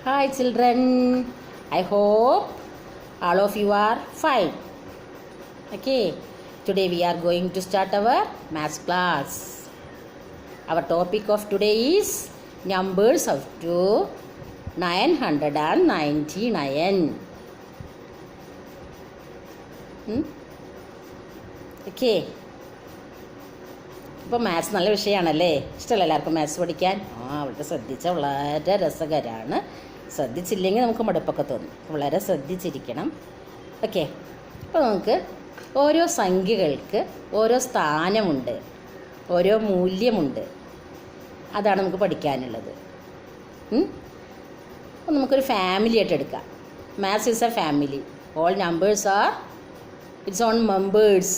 Hi children, I hope all of you are fine. Okay, today we are going to start our maths class. Our topic of today is numbers up to 999. Okay. ഇപ്പോൾ maths നല്ല വിഷയമാണല്ലേ, ഇഷ്ടമല്ല എല്ലാവർക്കും maths പഠിക്കാൻ. അവിടെ ശ്രദ്ധിച്ചാൽ വളരെ രസകരമാണ്. ശ്രദ്ധിച്ചില്ലെങ്കിൽ നമുക്ക് മടുപ്പൊക്കെ തോന്നും. വളരെ ശ്രദ്ധിച്ചിരിക്കണം. ഓക്കെ, അപ്പോൾ നമുക്ക് ഓരോ സംഖ്യകൾക്ക് ഓരോ സ്ഥാനമുണ്ട്, ഓരോ മൂല്യമുണ്ട്. അതാണ് നമുക്ക് പഠിക്കാനുള്ളത്. അപ്പോൾ നമുക്കൊരു ഫാമിലി ആയിട്ട് എടുക്കാം. Maths is a family. All numbers are its own members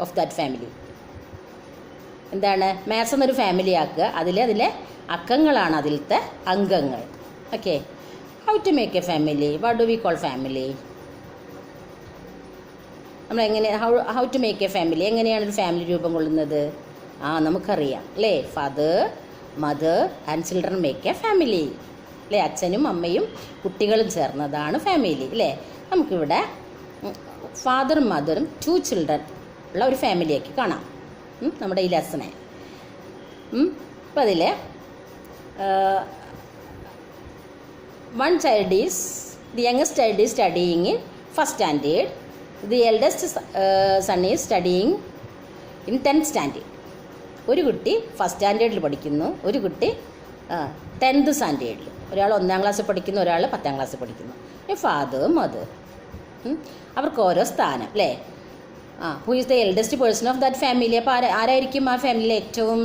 of that family. എന്താണ് മാത്സ് എന്നൊരു ഫാമിലി ആക്കുക. അതിലെ അക്കങ്ങളാണ് അതിലത്തെ അംഗങ്ങൾ. Okay, how to make a family, what do we call family? നമ്മളെങ്ങനെ how to make a family, എങ്ങനെയാണ് ഒരു ഫാമിലി രൂപം കൊള്ളുന്നത്? നമുക്കറിയാം അല്ലേ. Father, mother and children make a family അല്ലേ. അച്ഛനും അമ്മയും കുട്ടികളും ചേർന്നതാണ് ഫാമിലി അല്ലേ. നമുക്കിവിടെ ഫാദറും മദറും 2 ചിൽഡ്രൻ ഉള്ള ഒരു ഫാമിലിയാക്കി കാണാം നമ്മുടെ ഈ ലെസനെ. അപ്പം അതിൽ one child is, the youngest child is studying in first standard. The eldest son is studying in 10th standard. ഒരു കുട്ടി ഫസ്റ്റ് സ്റ്റാൻഡേർഡിൽ പഠിക്കുന്നു, ഒരു കുട്ടി 10th സ്റ്റാൻഡേർഡിൽ. ഒരാൾ 1ാം ക്ലാസ്സിൽ പഠിക്കുന്നു, ഒരാൾ 10ാം ക്ലാസ്സിൽ പഠിക്കുന്നു. ഫാദർ മദർ അവർക്ക് ഓരോ സ്ഥാനം അല്ലേ. Who is the eldest person of that family. അപ്പോൾ ആരായിരിക്കും ആ ഫാമിലിയിലെ ഏറ്റവും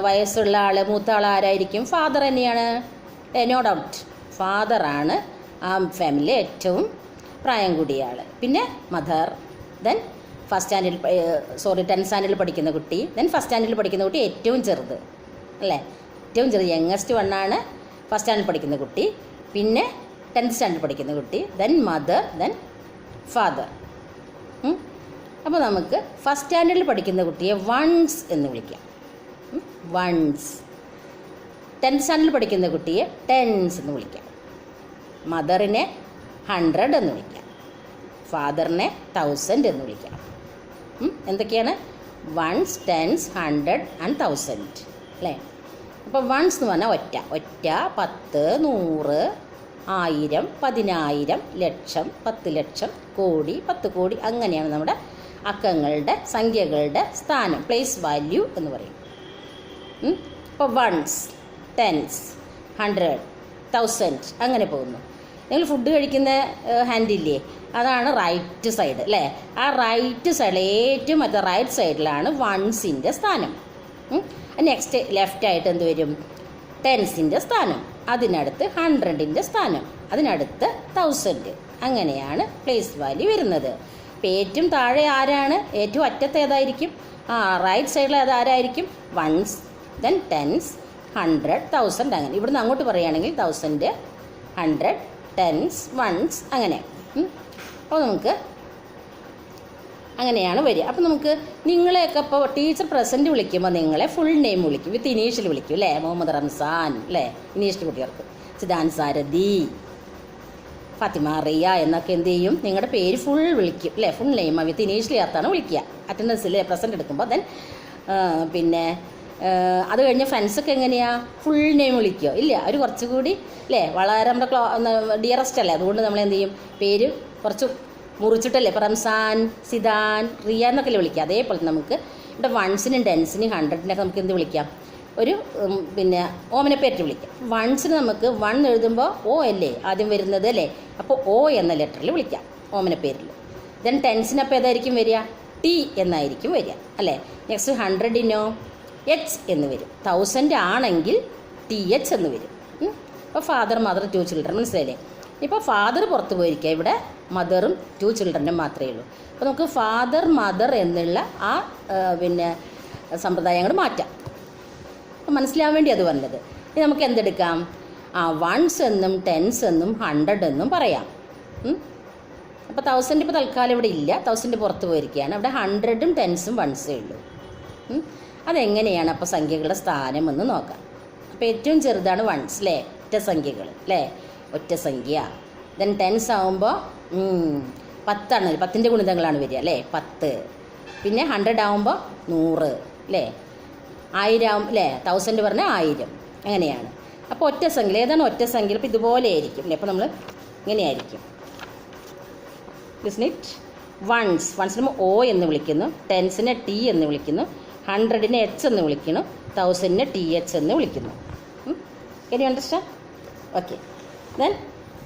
വയസ്സുള്ള ആൾ, മൂത്ത ആൾ ആരായിരിക്കും? ഫാദർ തന്നെയാണ്. നോ ഡൗട്ട്, ഫാദറാണ് ആ ഫാമിലിയിലെ ഏറ്റവും പ്രായം കൂടിയ ആൾ. പിന്നെ മദർ, ദെൻ 10th സ്റ്റാൻഡേർഡിൽ പഠിക്കുന്ന കുട്ടി, ദെൻ ഫസ്റ്റ് സ്റ്റാൻഡേർഡിൽ പഠിക്കുന്ന കുട്ടി ഏറ്റവും ചെറുത് അല്ലേ. ഏറ്റവും ചെറുത് യങ്ങസ്റ്റ് വണ്ണാണ് ഫസ്റ്റ് സ്റ്റാൻഡേർഡിൽ പഠിക്കുന്ന കുട്ടി, പിന്നെ 10th സ്റ്റാൻഡേർഡിൽ പഠിക്കുന്ന കുട്ടി, ദെൻ മദർ, ദെൻ ഫാദർ. അപ്പോൾ നമുക്ക് ഫസ്റ്റ് സ്റ്റാൻഡേർഡിൽ പഠിക്കുന്ന കുട്ടിയെ വൺസ് എന്ന് വിളിക്കാം. വൺസ്. 10th സ്റ്റാൻഡേർഡിൽ പഠിക്കുന്ന കുട്ടിയെ ടെൻസ് എന്ന് വിളിക്കാം. മദറിനെ 100 എന്ന് വിളിക്കാം. ഫാദറിനെ 1000 എന്ന് വിളിക്കാം. എന്തൊക്കെയാണ്? വൺസ്, ടെൻസ്, 100 ആൻഡ് 1000 അല്ലേ. അപ്പോൾ വൺസ് എന്ന് പറഞ്ഞാൽ ഒറ്റ, 10, 100, 1000, 10000, ലക്ഷം, 10 ലക്ഷം, കോടി, 10 കോടി. അങ്ങനെയാണ് നമ്മുടെ അക്കങ്ങളുടെ സംഖ്യകളുടെ സ്ഥാനം, പ്ലേസ് വാല്യൂ എന്ന് പറയും. ഇപ്പോൾ വൺസ്, ടെൻസ്, 100, 1000 അങ്ങനെ പോകുന്നു. നിങ്ങൾ ഫുഡ് കഴിക്കുന്ന ഹാൻഡില്ലേ, അതാണ് റൈറ്റ് സൈഡ് അല്ലേ. ആ റൈറ്റ് സൈഡിൽ ഏറ്റവും റൈറ്റ് സൈഡിലാണ് വൺസിൻ്റെ സ്ഥാനം. നെക്സ്റ്റ് ലെഫ്റ്റായിട്ട് എന്ത് വരും? ടെൻസിൻ്റെ സ്ഥാനം, അതിനടുത്ത് 100ൻ്റെ സ്ഥാനം, അതിനടുത്ത് 1000. അങ്ങനെയാണ് പ്ലേസ് വാല്യൂ വരുന്നത്. അപ്പോൾ ഏറ്റവും താഴെ ആരാണ്? ഏറ്റവും അറ്റത്ത് ഏതായിരിക്കും? റൈറ്റ് സൈഡിൽ അതാരായിരിക്കും? വൺസ്, ദെൻ ടെൻസ്, 100, 1000 അങ്ങനെ. ഇവിടുന്ന് അങ്ങോട്ട് പറയുകയാണെങ്കിൽ 1000, 100, ടെൻസ്, വൺസ് അങ്ങനെ. അപ്പോൾ നമുക്ക് അങ്ങനെയാണ് വരിക. അപ്പോൾ നമുക്ക് നിങ്ങളെയൊക്കെ ഇപ്പോൾ ടീച്ചർ പ്രസൻറ്റ് വിളിക്കുമ്പോൾ നിങ്ങളെ ഫുൾ നെയിം വിളിക്കും, വിത്ത് ഇനീഷ്യൽ വിളിക്കും അല്ലേ. മുഹമ്മദ് റംസാൻ അല്ലേ, ഇനീഷ്യൽ കുട്ടികൾക്ക്. സിദാൻ സാരഥി, ഫാത്തിമ റിയ എന്നൊക്കെ എന്ത് ചെയ്യും? നിങ്ങളുടെ പേര് ഫുൾ വിളിക്കും അല്ലേ. ഫുൾ നെയിം വിത്ത് ഇനീഷ്യൽ ചേർത്താണ് വിളിക്കുക അറ്റൻഡൻസിൽ പ്രസൻറ്റ് എടുക്കുമ്പോൾ. ദെൻ പിന്നെ അത് കഴിഞ്ഞ് ഫ്രണ്ട്സൊക്കെ എങ്ങനെയാണ്? ഫുൾ നെയിം വിളിക്കുക ഇല്ല, അവർ കുറച്ചുകൂടി അല്ലേ വളരെ നമ്മുടെ ഡിയറസ്റ്റ് അല്ലേ. അതുകൊണ്ട് നമ്മൾ എന്ത് ചെയ്യും? പേര് കുറച്ച് മുറിച്ചിട്ടല്ലേ. ഇപ്പോൾ റംസാൻ, സിദാൻ, റിയ എന്നൊക്കെ വിളിക്കുക. അതേപോലെ നമുക്ക് ഇവിടെ വൺസിനും ടെൻസിനും 100-നൊക്കെ നമുക്ക് എന്ത് വിളിക്കാം? ഒരു പിന്നെ ഓമനപ്പേരിട്ട് വിളിക്കാം. വൺസിന് നമുക്ക് 1 എഴുതുമ്പോൾ ഓ അല്ലേ ആദ്യം വരുന്നത് അല്ലേ. അപ്പോൾ ഓ എന്ന ലെറ്ററിൽ വിളിക്കാം ഓമനപ്പേരിൽ. ദെൻ ടെൻസിനപ്പോൾ ഏതായിരിക്കും വരിക? ടി എന്നായിരിക്കും വരിക അല്ലേ. നെക്സ്റ്റ് 100-നോ എച്ച് എന്ന് വരും. 1000 ആണെങ്കിൽ TH എന്ന് വരും. ഇപ്പോൾ ഫാദർ, മദർ, 2 ചിൽഡ്രൻ മനസ്സിലായില്ലേ. ഇപ്പോൾ ഫാദർ പുറത്ത് പോയിരിക്കുക, ഇവിടെ മദറും 2 ചിൽഡ്രനും മാത്രമേ ഉള്ളൂ. അപ്പോൾ നമുക്ക് ഫാദർ, മദർ എന്നുള്ള ആ പിന്നെ സമ്പ്രദായങ്ങൾ മാറ്റാം. അപ്പോൾ മനസ്സിലാവാൻ വേണ്ടി അത് പറഞ്ഞത്. ഇനി നമുക്ക് എന്തെടുക്കാം? വൺസ് എന്നും ടെൻസ് എന്നും 100 എന്നും പറയാം. അപ്പോൾ 1000 ഇപ്പോൾ തൽക്കാലം ഇവിടെ ഇല്ല, 1000 പുറത്ത് പോയിരിക്കുകയാണ്. അവിടെ 100ഉം 10സും 1സേ ഉള്ളൂ. അതെങ്ങനെയാണ് അപ്പോൾ സംഖ്യകളുടെ സ്ഥാനം എന്ന് നോക്കാം. അപ്പോൾ ഏറ്റവും ചെറുതാണ് വൺസ് അല്ലേ. ഒറ്റ സംഖ്യകൾ അല്ലേ, ഒറ്റ സംഖ്യ. ദെൻ ടെൻസ് ആകുമ്പോൾ 10 10ൻ്റെ ഗുണിതങ്ങളാണ് വരിക അല്ലേ, 10. പിന്നെ 100 ആകുമ്പോൾ 100 അല്ലേ, 1000 ആവും അല്ലേ, 1000 പറഞ്ഞാൽ 1000 അങ്ങനെയാണ്. അപ്പോൾ ഒറ്റ സംഖ്യ ഏതാണ് ഒറ്റ സംഖ്യ? അപ്പോൾ ഇതുപോലെ ആയിരിക്കും അല്ലേ. അപ്പോൾ നമ്മൾ ഇങ്ങനെയായിരിക്കും. Listen it. വൺസിന് ഒ എന്ന് വിളിക്കുന്നു, ടെൻസിനെ ടി എന്ന് വിളിക്കുന്നു, 100നെ എച്ച് എന്ന് വിളിക്കുന്നു, 1000നെ ടി എച്ച് എന്ന് വിളിക്കുന്നു. Can you understand? Okay. Then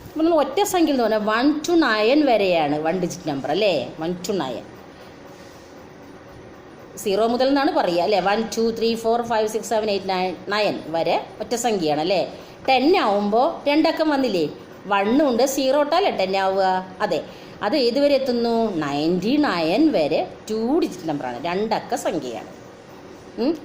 അപ്പോൾ നമ്മൾ ഒറ്റ സംഖ്യ എന്ന് പറഞ്ഞാൽ 1 to 9 വരെയാണ് 1 ഡിജിറ്റ് നമ്പർ അല്ലേ. 1 to 9 0 മുതൽ എന്നാണ് പറയുക അല്ലേ. 1 2 3 4 5 6 7 8 9 വരെ ഒറ്റ സംഖ്യയാണ് അല്ലേ. 10 ആവുമ്പോൾ രണ്ടക്കം വന്നില്ലേ, 1 ഉണ്ട് 0 ഇട്ടല്ലേ 10 ആവുക. അതെ, അത് ഏതുവരെ എത്തുന്നു? 99 വരെ 2 ഡിജിറ്റ് നമ്പറാണ്, രണ്ടക്ക സംഖ്യയാണ്.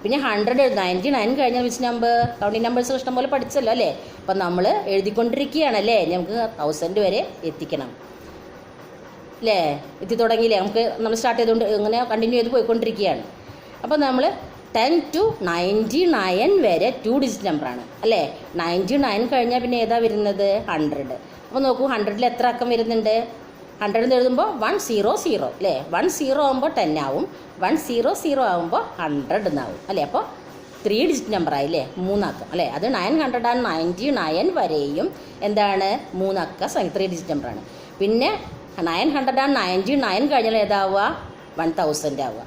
പിന്നെ 199 കഴിഞ്ഞാൽ വിച്ച് നമ്പർ? കൗണ്ടിങ് നമ്പേഴ്സ് ഇഷ്ടം പോലെ പഠിച്ചല്ലോ അല്ലേ. അപ്പം നമ്മൾ എഴുതിക്കൊണ്ടിരിക്കുകയാണല്ലേ, നമുക്ക് 1000 വരെ എത്തിക്കണം അല്ലേ. എത്തി തുടങ്ങിയില്ലേ, നമ്മൾ സ്റ്റാർട്ട് ചെയ്തുകൊണ്ട് ഇങ്ങനെ കണ്ടിന്യൂ ചെയ്ത് പോയിക്കൊണ്ടിരിക്കുകയാണ്. അപ്പോൾ നമ്മൾ 10 to 99 വരെ 2 ഡിജിറ്റ് നമ്പറാണ് അല്ലേ. 99 കഴിഞ്ഞാൽ പിന്നെ ഏതാ വരുന്നത്? 100. അപ്പോൾ നോക്കൂ, 100ൽ എത്ര അക്കം വരുന്നുണ്ട്? 100 എഴുതുമ്പോൾ 100 അല്ലേ. 10 ആകുമ്പോൾ 10 ആവും, 100 ആകുമ്പോൾ 100 എന്നാവും അല്ലേ. അപ്പോൾ 3 ഡിജിറ്റ് നമ്പറായി അല്ലേ, 3 അക്കം അല്ലേ. അത് 999 വരെയും എന്താണ്? 3 അക്ക സംഖ്യ, 3 ഡിജിറ്റ് നമ്പറാണ്. പിന്നെ 999 കഴിഞ്ഞാൽ ഏതാവുക? 1000 ആവുക.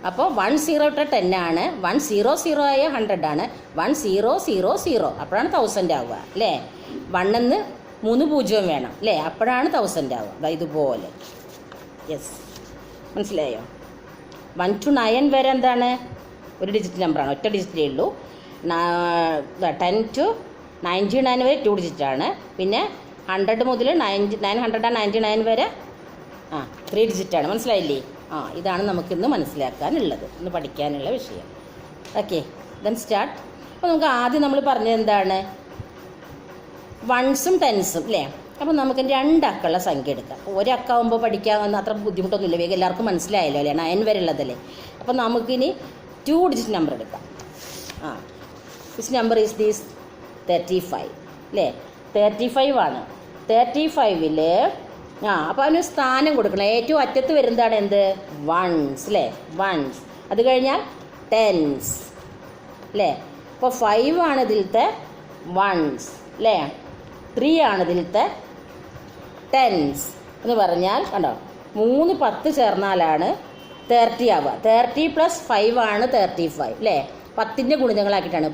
അപ്പോൾ 10 ഇട്ട 10 ആണ്, 100 ആയ 100 ആണ്, 1000 അപ്പോഴാണ് 1000 ആവുക അല്ലേ. 1 എന്ന് 3 പൂജ്യവും വേണം അല്ലേ, അപ്പോഴാണ് 1000 ആവുക. ഇതുപോലെ. യെസ്, മനസ്സിലായോ? 1 to 9 വരെ എന്താണ്? ഒരു ഡിജിറ്റ് നമ്പറാണ്, ഒറ്റ ഡിജിറ്റേ ഉള്ളൂ. 10 to 99 വരെ 2 ഡിജിറ്റാണ്. പിന്നെ 100 മുതൽ 999 വരെ 3 ഡിജിറ്റാണ്. മനസ്സിലായില്ലേ? ഇതാണ് നമുക്കിന്ന് മനസ്സിലാക്കാനുള്ളത്, ഇന്ന് പഠിക്കാനുള്ള വിഷയം. Okay, then start. അപ്പോൾ നമുക്ക് ആദ്യം നമ്മൾ പറഞ്ഞത് എന്താണ്? 1സും 10സും അല്ലേ. അപ്പോൾ നമുക്ക് 2 അക്കമുള്ള സംഖ്യ എടുക്കാം. ഒരക്കാവുമ്പോൾ പഠിക്കാമെന്ന് അത്ര ബുദ്ധിമുട്ടൊന്നുമില്ല, വേഗം എല്ലാവർക്കും മനസ്സിലായല്ലോ അല്ലേ, 9 വരെ ഉള്ളതല്ലേ. അപ്പോൾ നമുക്കിനി 2 ഡിജിറ്റ് നമ്പർ എടുക്കാം. ദിസ് നമ്പർ ഈസ് ദീസ് 35 അല്ലേ. 35 ആണ്. 35ൽ അപ്പോൾ അതിന് സ്ഥാനം കൊടുക്കണം. ഏറ്റവും അറ്റത്ത് വരുന്നതാണ് എന്ത്? 1s അല്ലേ, 1s. അത് കഴിഞ്ഞാൽ 10s അല്ലേ. അപ്പോൾ 5 ആണ് ഇതിലത്തെ 1s അല്ലേ, 3 ആണ് ഇതിലത്തെ 10s എന്ന് പറഞ്ഞാൽ കണ്ടോ, 3 10 ചേർന്നാലാണ് 30 ആവുക. 30 + 5 ആണ് 35 അല്ലേ. 10ൻ്റെ ഗുണിതങ്ങളാക്കിയിട്ടാണ്,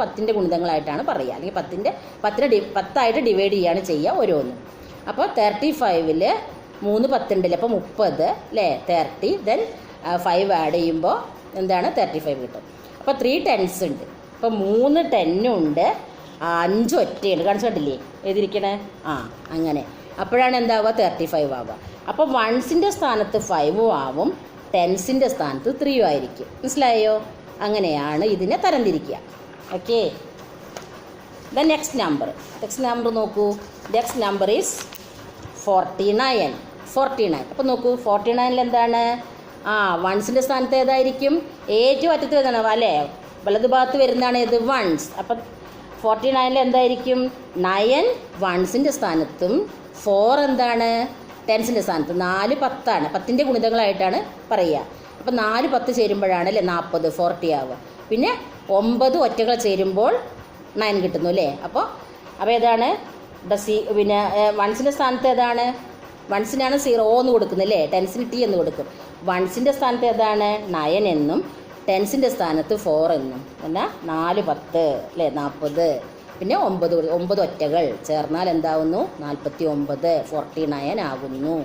10ൻ്റെ ഗുണിതങ്ങളായിട്ടാണ് പറയുക, അല്ലെങ്കിൽ 10ആയിട്ട് ഡിവൈഡ് ചെയ്യുകയാണ് ചെയ്യുക ഓരോന്നും. അപ്പോൾ 35ൽ 3 10 ഉണ്ടല്ലേ, അപ്പോൾ 30 അല്ലേ, 30. ദെൻ 5 ആഡ് ചെയ്യുമ്പോൾ എന്താണ്? 35 കിട്ടും. അപ്പോൾ 3 10s ഉണ്ട്. അപ്പോൾ 3 10 ഉണ്ട്, 5 ഒറ്റയുണ്ട്. കാണിച്ചിട്ടില്ലേ എഴുതിയിരിക്കണേ? അങ്ങനെ. അപ്പോഴാണ് എന്താവുക? 35 ആവുക. അപ്പോൾ 1സിൻ്റെ സ്ഥാനത്ത് 5 ആവും, 10സിൻ്റെ സ്ഥാനത്ത് 3 ആയിരിക്കും. മനസ്സിലായോ? അങ്ങനെയാണ് ഇതിനെ തരംതിരിക്കുക. ഓക്കെ. ദ നെക്സ്റ്റ് നമ്പർ നോക്കൂ. Next number is 49. അപ്പോൾ നോക്കൂ, 49ൽ എന്താണ്? 1സിൻ്റെ സ്ഥാനത്ത് ഏതായിരിക്കും? ഏറ്റവും അറ്റത്ത് വരുന്നതാണ് അല്ലേ, വലതുഭാഗത്ത് വരുന്നതാണ് ഏത്? 1s. അപ്പം 49ൽ എന്തായിരിക്കും? 9 1സിൻ്റെ സ്ഥാനത്തും 4 എന്താണ്? 10സിൻ്റെ സ്ഥാനത്ത്. 4 10 ആണ്, 10ൻ്റെ ഗുണിതങ്ങളായിട്ടാണ് പറയുക. അപ്പോൾ 4 10 ചേരുമ്പോഴാണ് അല്ലേ 40 40 ആവുക. പിന്നെ 9 ഒറ്റകൾ ചേരുമ്പോൾ 9 കിട്ടുന്നു അല്ലേ. അപ്പോൾ ഏതാണ്? പിന്നെ 1സിൻ്റെ സ്ഥാനത്ത് ഏതാണ്? 1സിനാണ് 0 എന്ന് കൊടുക്കുന്നത് അല്ലേ, 10സിന് T എന്ന് കൊടുക്കും. 1സിൻ്റെ സ്ഥാനത്ത് ഏതാണ്? 9 എന്നും 10സിൻ്റെ സ്ഥാനത്ത് 4 എന്നും. എന്നാൽ 4 10 അല്ലേ 40. പിന്നെ 9 ഒറ്റകൾ ചേർന്നാൽ എന്താവുന്നു? 49 49 ആകുന്നു.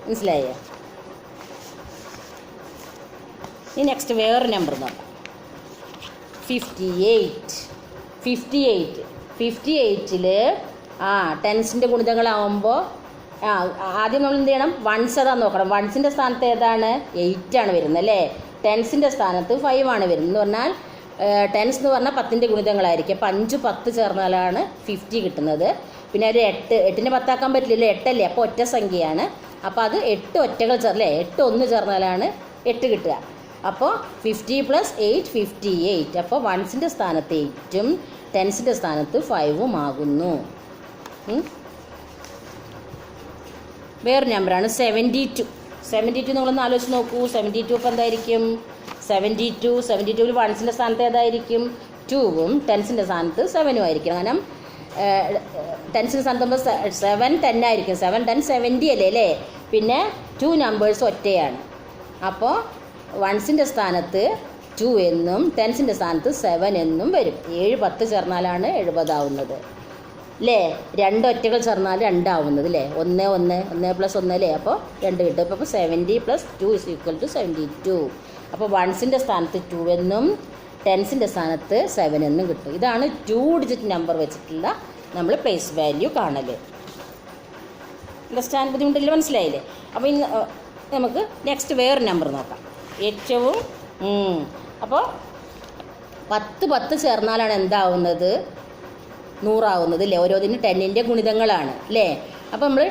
മനസ്സിലായോ? ഇനി നെക്സ്റ്റ് വേറൊരു നമ്പർ നോക്കാം. 58. 58ൽ 10സിൻ്റെ ഗുണിതങ്ങളാവുമ്പോൾ ആദ്യം നമ്മൾ എന്ത് ചെയ്യണം? 1s അതാന്ന് നോക്കണം. 1സിൻ്റെ സ്ഥാനത്ത് ഏതാണ്? 8 ആണ് വരുന്നത് അല്ലേ. 10സിൻ്റെ സ്ഥാനത്ത് 5 ആണ് വരുന്നത്. എന്ന് പറഞ്ഞാൽ 10s എന്ന് പറഞ്ഞാൽ 10ൻ്റെ ഗുണിതങ്ങളായിരിക്കും. അപ്പോൾ 5 10 ചേർന്നാലാണ് 50 കിട്ടുന്നത്. പിന്നെ ഒരു 8നെ 10 ആക്കാൻ പറ്റില്ലല്ലോ, 8 അല്ലേ. അപ്പോൾ ഒറ്റ സംഖ്യയാണ്. അപ്പോൾ അത് 8 ഒറ്റകൾ ചേർല്ലേ, 8 1 ചേർന്നാലാണ് 8 കിട്ടുക. അപ്പോൾ 50 + 8 58. അപ്പോൾ വൺസിൻ്റെ സ്ഥാനത്ത് 8ഉം ടെൻസിൻ്റെ സ്ഥാനത്ത് 5ഉം ആകുന്നു. വേറെ നമ്പറാണ് 72. 72 നിങ്ങളൊന്ന് ആലോചിച്ച് നോക്കൂ. 72 ഇപ്പോൾ എന്തായിരിക്കും? 72ൽ വൺസിൻ്റെ സ്ഥാനത്ത് ഏതായിരിക്കും? 2ഉം ടെൻസിൻ്റെ സ്ഥാനത്ത് 7ഉം ആയിരിക്കും. കാരണം ടെൻസിൻ്റെ സ്ഥാനത്ത് 7 10 ആയിരിക്കും. 7 10 70 അല്ലേ? പിന്നെ 2 നമ്പേഴ്സ് ഒറ്റയാണ്. അപ്പോൾ വൺസിൻ്റെ സ്ഥാനത്ത് 2 എന്നും ടെൻസിൻ്റെ സ്ഥാനത്ത് 7 എന്നും വരും. 7 10 ചേർന്നാലാണ് 70 ആവുന്നത് അല്ലേ? 2 ഒറ്റകൾ ചേർന്നാൽ 2 ആവുന്നത് അല്ലേ? 1 1 1 + 1 അല്ലേ? അപ്പോൾ 2 കിട്ടും. അപ്പോൾ 70 + 2 = 72. അപ്പോൾ വൺസിൻ്റെ സ്ഥാനത്ത് 2 എന്നും ടെൻസിൻ്റെ സ്ഥാനത്ത് 7 എന്നും കിട്ടും. ഇതാണ് 2 ഡിജിറ്റ് നമ്പർ വെച്ചിട്ടുള്ള നമ്മൾ പ്ലേസ് വാല്യൂ കാണൽ. അണ്ടർസ്റ്റാൻഡ്? ബുദ്ധിമുട്ടില്ല, മനസ്സിലായില്ലേ? അപ്പോൾ ഇന്ന് നമുക്ക് നെക്സ്റ്റ് വേറെ നമ്പർ നോക്കാം. ഏറ്റവും അപ്പോൾ 10 10 ചേർന്നാലാണ് എന്താവുന്നത്? 100 ആവുന്നത് അല്ലേ? ഓരോന്നിന് 10ൻ്റെ ഗുണിതങ്ങളാണ് അല്ലേ? അപ്പോൾ നമ്മൾ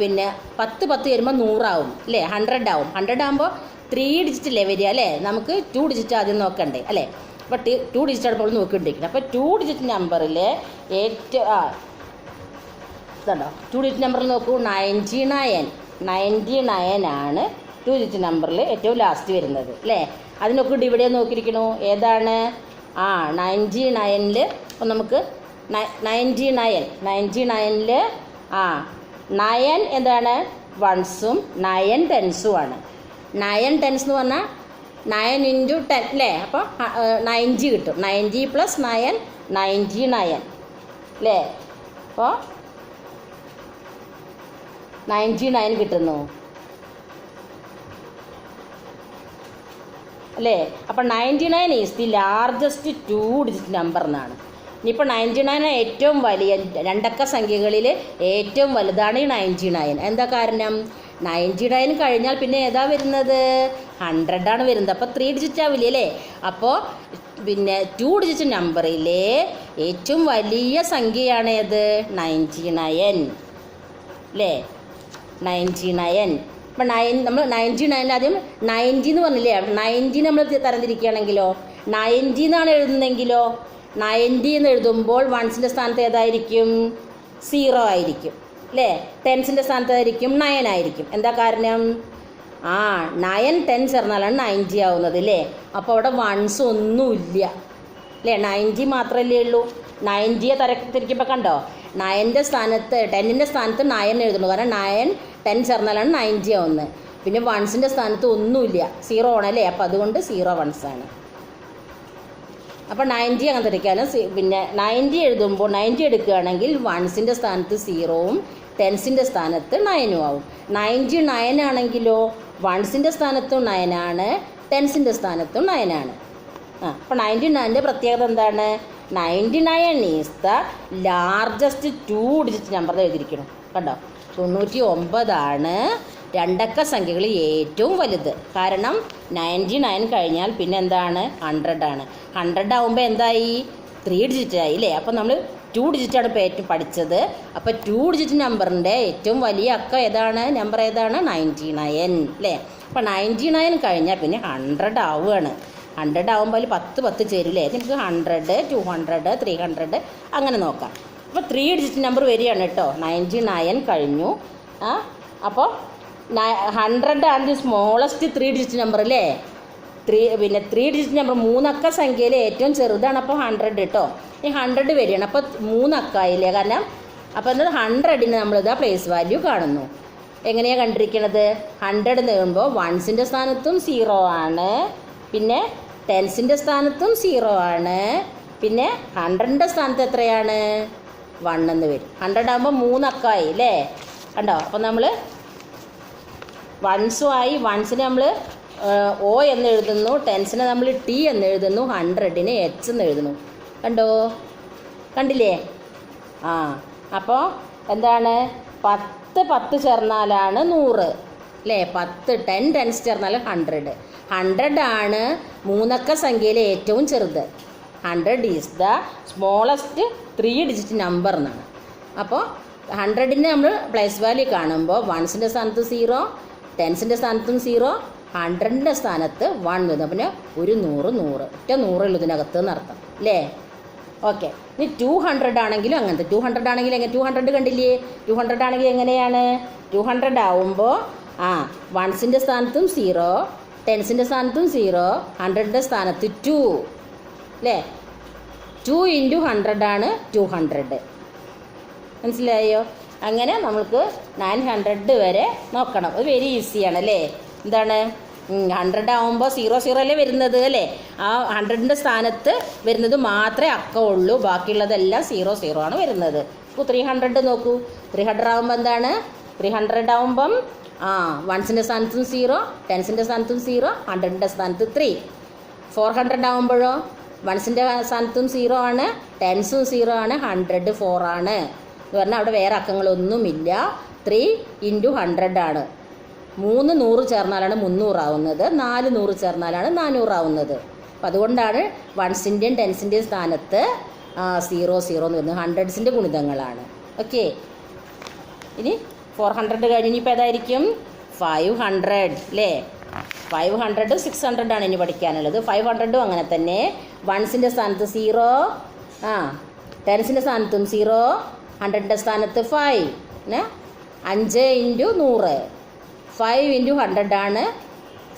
പിന്നെ 10 10 വരുമ്പോൾ 100 ആവും അല്ലേ? 100 ആവും. 100 ആകുമ്പോൾ 3 ഡിജിറ്റ് അല്ലേ വരിക അല്ലേ? നമുക്ക് 2 ഡിജിറ്റ് ആദ്യം നോക്കണ്ടേ അല്ലേ? അപ്പോൾ 2 ഡിജിറ്റ് ആണ് ഇപ്പോൾ നോക്കിക്കൊണ്ടിരിക്കുന്നത്. അപ്പോൾ 2 ഡിജിറ്റ് നമ്പറിൽ ഇതുണ്ടോ? 2 ഡിജിറ്റ് നമ്പറിൽ നോക്കൂ. 99 ആണ് 2 ഡിജിറ്റ് നമ്പറിൽ ഏറ്റവും ലാസ്റ്റ് വരുന്നത് അല്ലേ? അതിനൊക്കെ ഇവിടെ നോക്കിയിരിക്കണു. ഏതാണ്? 99ൽ അപ്പോൾ നമുക്ക് 99ൽ 9 എന്താണ്? വൺസും 9 ടെൻസും ആണ്. 9 ടെൻസ് എന്ന് പറഞ്ഞാൽ 9 × 10 അല്ലേ? അപ്പോൾ 90 കിട്ടും. 90 + 9 99 അല്ലേ? അപ്പോൾ 99 കിട്ടുന്നു അല്ലേ? അപ്പോൾ 99 is the largest 2 digit number എന്നാണ്. ഇനിയിപ്പോൾ 99 ഏറ്റവും വലിയ രണ്ടക്ക സംഖ്യകളിൽ ഏറ്റവും വലുതാണ് ഈ 99. എന്താ കാരണം? 99 കഴിഞ്ഞാൽ പിന്നെ ഏതാ വരുന്നത്? 100 ആണ് വരുന്നത്. അപ്പോൾ 3 ഡിജിറ്റ് ആവില്ലേ അല്ലേ? അപ്പോൾ പിന്നെ 2 ഡിജിറ്റ് നമ്പറിലെ ഏറ്റവും വലിയ സംഖ്യയാണ് ഏത്? 99 അല്ലേ? 99. അപ്പം നമ്മൾ 99 ആദ്യം 90 എന്ന് പറഞ്ഞില്ലേ? 90 നമ്മൾ തരംതിരിക്കുകയാണെങ്കിലോ 90 എന്നാണ് എഴുതുന്നതെങ്കിലോ 90 എന്ന് എഴുതുമ്പോൾ വൺസിൻ്റെ സ്ഥാനത്ത് ഏതായിരിക്കും? 0 ആയിരിക്കും അല്ലേ? ടെൻസിൻ്റെ സ്ഥാനത്ത് ആയിരിക്കും 9 ആയിരിക്കും. എന്താ കാരണം? 9 10 ചേർന്നാലാണ് 90 ആവുന്നത് അല്ലേ? അപ്പോൾ അവിടെ വൺസ് ഒന്നുമില്ല അല്ലേ? 90 മാത്രമല്ലേ ഉള്ളൂ. 90യെ തരംതിരിക്കുമ്പോൾ കണ്ടോ? 9ൻ്റെ സ്ഥാനത്ത് 10ൻ്റെ സ്ഥാനത്ത് 9 എഴുതുള്ളൂ. കാരണം 9 10 ചേർന്നാലാണ് 90 ആവുന്നത്. പിന്നെ വൺസിൻ്റെ സ്ഥാനത്ത് ഒന്നുമില്ല, 0 ആണല്ലേ? അപ്പോൾ അതുകൊണ്ട് 0 വൺസാണ്. അപ്പോൾ 90 അങ്ങനെ തിരിക്കാനും പിന്നെ 90 എഴുതുമ്പോൾ 90 എടുക്കുകയാണെങ്കിൽ വൺസിൻ്റെ സ്ഥാനത്ത് 0ഉം ടെൻസിൻ്റെ സ്ഥാനത്ത് 9ഉം ആവും. 99 ആണെങ്കിലോ വൺസിൻ്റെ സ്ഥാനത്തും 9 ആണ്, ടെൻസിൻ്റെ സ്ഥാനത്തും 9 ആണ്. അപ്പോൾ 99ൻ്റെ പ്രത്യേകത എന്താണ്? 99 is the largest 2 digit number എഴുതിയിരിക്കണം. കണ്ടോ? 99 ആണ് രണ്ടക്ക സംഖ്യകളിൽ ഏറ്റവും വലുത്. കാരണം 99 കഴിഞ്ഞാൽ പിന്നെ എന്താണ്? 100 ആണ്. 100 ആകുമ്പോൾ എന്തായി? 3 ഡിജിറ്റ് ആയി അല്ലേ? അപ്പോൾ നമ്മൾ 2 ഡിജിറ്റാണ് ഇപ്പോൾ ഏറ്റവും പഠിച്ചത്. അപ്പോൾ 2 ഡിജിറ്റ് നമ്പറിൻ്റെ ഏറ്റവും വലിയ അക്ക ഏതാണ്? നമ്പർ ഏതാണ്? 99 അല്ലേ? അപ്പോൾ 99 കഴിഞ്ഞാൽ പിന്നെ 100 ആവുകയാണ്. 100 ആകുമ്പോൾ 10 10 ചേരില്ലേ? നമുക്ക് 100 200 300 അങ്ങനെ നോക്കാം. അപ്പോൾ 3 ഡിജിറ്റ് നമ്പർ വരികയാണ് കേട്ടോ. 99 കഴിഞ്ഞു. അപ്പോൾ 100 ആണ് ദി സ്മോളസ്റ്റ് 3 ഡിജിറ്റ് നമ്പർ അല്ലേ? പിന്നെ 3 ഡിജിറ്റ് നമ്പർ 3 അക്ക സംഖ്യയിൽ ഏറ്റവും ചെറുതാണ്. അപ്പോൾ 100 കേട്ടോ. ഈ 100 വരികയാണ്. അപ്പോൾ 3 അക്കായില്ലേ? കാരണം അപ്പോൾ എന്നാൽ 100ന് നമ്മളിതാ പ്ലേസ് വാല്യൂ കാണുന്നു. എങ്ങനെയാണ് കണ്ടിരിക്കുന്നത്? 100 എന്ന് പറയുമ്പോൾ വൺസിൻ്റെ സ്ഥാനത്തും 0 ആണ്, പിന്നെ ടെൻസിൻ്റെ സ്ഥാനത്തും 0 ആണ്, പിന്നെ 100ൻ്റെ സ്ഥാനത്ത് എത്രയാണ്? 1 എന്ന് വരും. 100 ആകുമ്പോൾ 3 അക്കായി അല്ലേ? കണ്ടോ? അപ്പോൾ നമ്മൾ വൺസും ആയി. വൺസിന് നമ്മൾ O എന്ന് എഴുതുന്നു, ടെൻസിനെ നമ്മൾ T എന്ന് എഴുതുന്നു, 100ന് H എന്ന് എഴുതുന്നു. കണ്ടോ? കണ്ടില്ലേ? അപ്പോൾ എന്താണ്? 10 10 ചേർന്നാലാണ് 100 അല്ലേ? 10 10 ടെൻസ് ചേർന്നാൽ 100. 100 ആണ് 3 അക്ക സംഖ്യയിലെ ഏറ്റവും ചെറുത്. 100 is the smallest 3 digit number എന്നാണ്. അപ്പോൾ 100ന് നമ്മൾ പ്ലേസ് വാല്യൂ കാണുമ്പോൾ വൺസിൻ്റെ സ്ഥാനത്ത് 0, ടെൻസിൻ്റെ സ്ഥാനത്തും 0, 100ൻ്റെ സ്ഥാനത്ത് 1 വരുന്നു. പിന്നെ ഒരു 100 ഒറ്റ 100 ഇതിനകത്ത് എന്നർത്ഥം അല്ലേ? ഓക്കെ. ഇനി 200 ആണെങ്കിലും അങ്ങനത്തെ 200 ആണെങ്കിൽ എങ്ങനെ 200 കണ്ടില്ലേ? 200 ആണെങ്കിൽ എങ്ങനെയാണ്? 200 ആവുമ്പോൾ വൺസിൻ്റെ സ്ഥാനത്തും 0, ടെൻസിൻ്റെ സ്ഥാനത്തും 0, 100ൻ്റെ സ്ഥാനത്ത് 2 അല്ലേ? 2 × 100 ആണ് 200. മനസ്സിലായോ? അങ്ങനെ നമുക്ക് 900 വരെ നോക്കണം. അത് വെരി ഈസിയാണ് അല്ലേ? എന്താണ് 100 ആവുമ്പോൾ 00 അല്ലേ വരുന്നത് അല്ലേ? ആ 100ൻ്റെ സ്ഥാനത്ത് വരുന്നത് മാത്രമേ അക്കമുള്ളൂ, ബാക്കിയുള്ളതെല്ലാം 00 ആണ് വരുന്നത്. ഇപ്പോൾ 300 നോക്കൂ. 300 ആകുമ്പോൾ എന്താണ്? 300 ആവുമ്പം വൺസിൻ്റെ സ്ഥാനത്തും 0, ടെൻസിൻ്റെ സ്ഥാനത്തും 0, 100ൻ്റെ സ്ഥാനത്ത് 3. 400 ആവുമ്പോഴോ വൺസിൻ്റെ സ്ഥാനത്തും 0 ആണ്, ടെൻസും 0 ആണ്, 100 4 ആണ് എന്ന് പറഞ്ഞാൽ അവിടെ വേറെ അക്കങ്ങളൊന്നുമില്ല. 3 × 100 ആണ്. 3 100 ചേർന്നാലാണ് 300 ആവുന്നത്, 4 100 ചേർന്നാലാണ് 400 ആവുന്നത്. അപ്പം അതുകൊണ്ടാണ് വൺസിൻ്റെയും ടെൻസിൻ്റെയും സ്ഥാനത്ത് 00 എന്ന് വരുന്നത്. ഹൺഡ്രഡ്സിൻ്റെ ഗുണിതങ്ങളാണ്. ഓക്കെ. ഇനി 400 കഴിഞ്ഞ് ഇനിയിപ്പോൾ ഏതായിരിക്കും? 500 അല്ലേ? 500 600 ആണ് ഇനി പഠിക്കാനുള്ളത്. 500ഉം അങ്ങനെ തന്നെ. വൺസിൻ്റെ സ്ഥാനത്ത് 0, ടെൻസിൻ്റെ സ്ഥാനത്തും 0, 100ൻ്റെ സ്ഥാനത്ത് 5. 5 × 100 5 × 100 ആണ്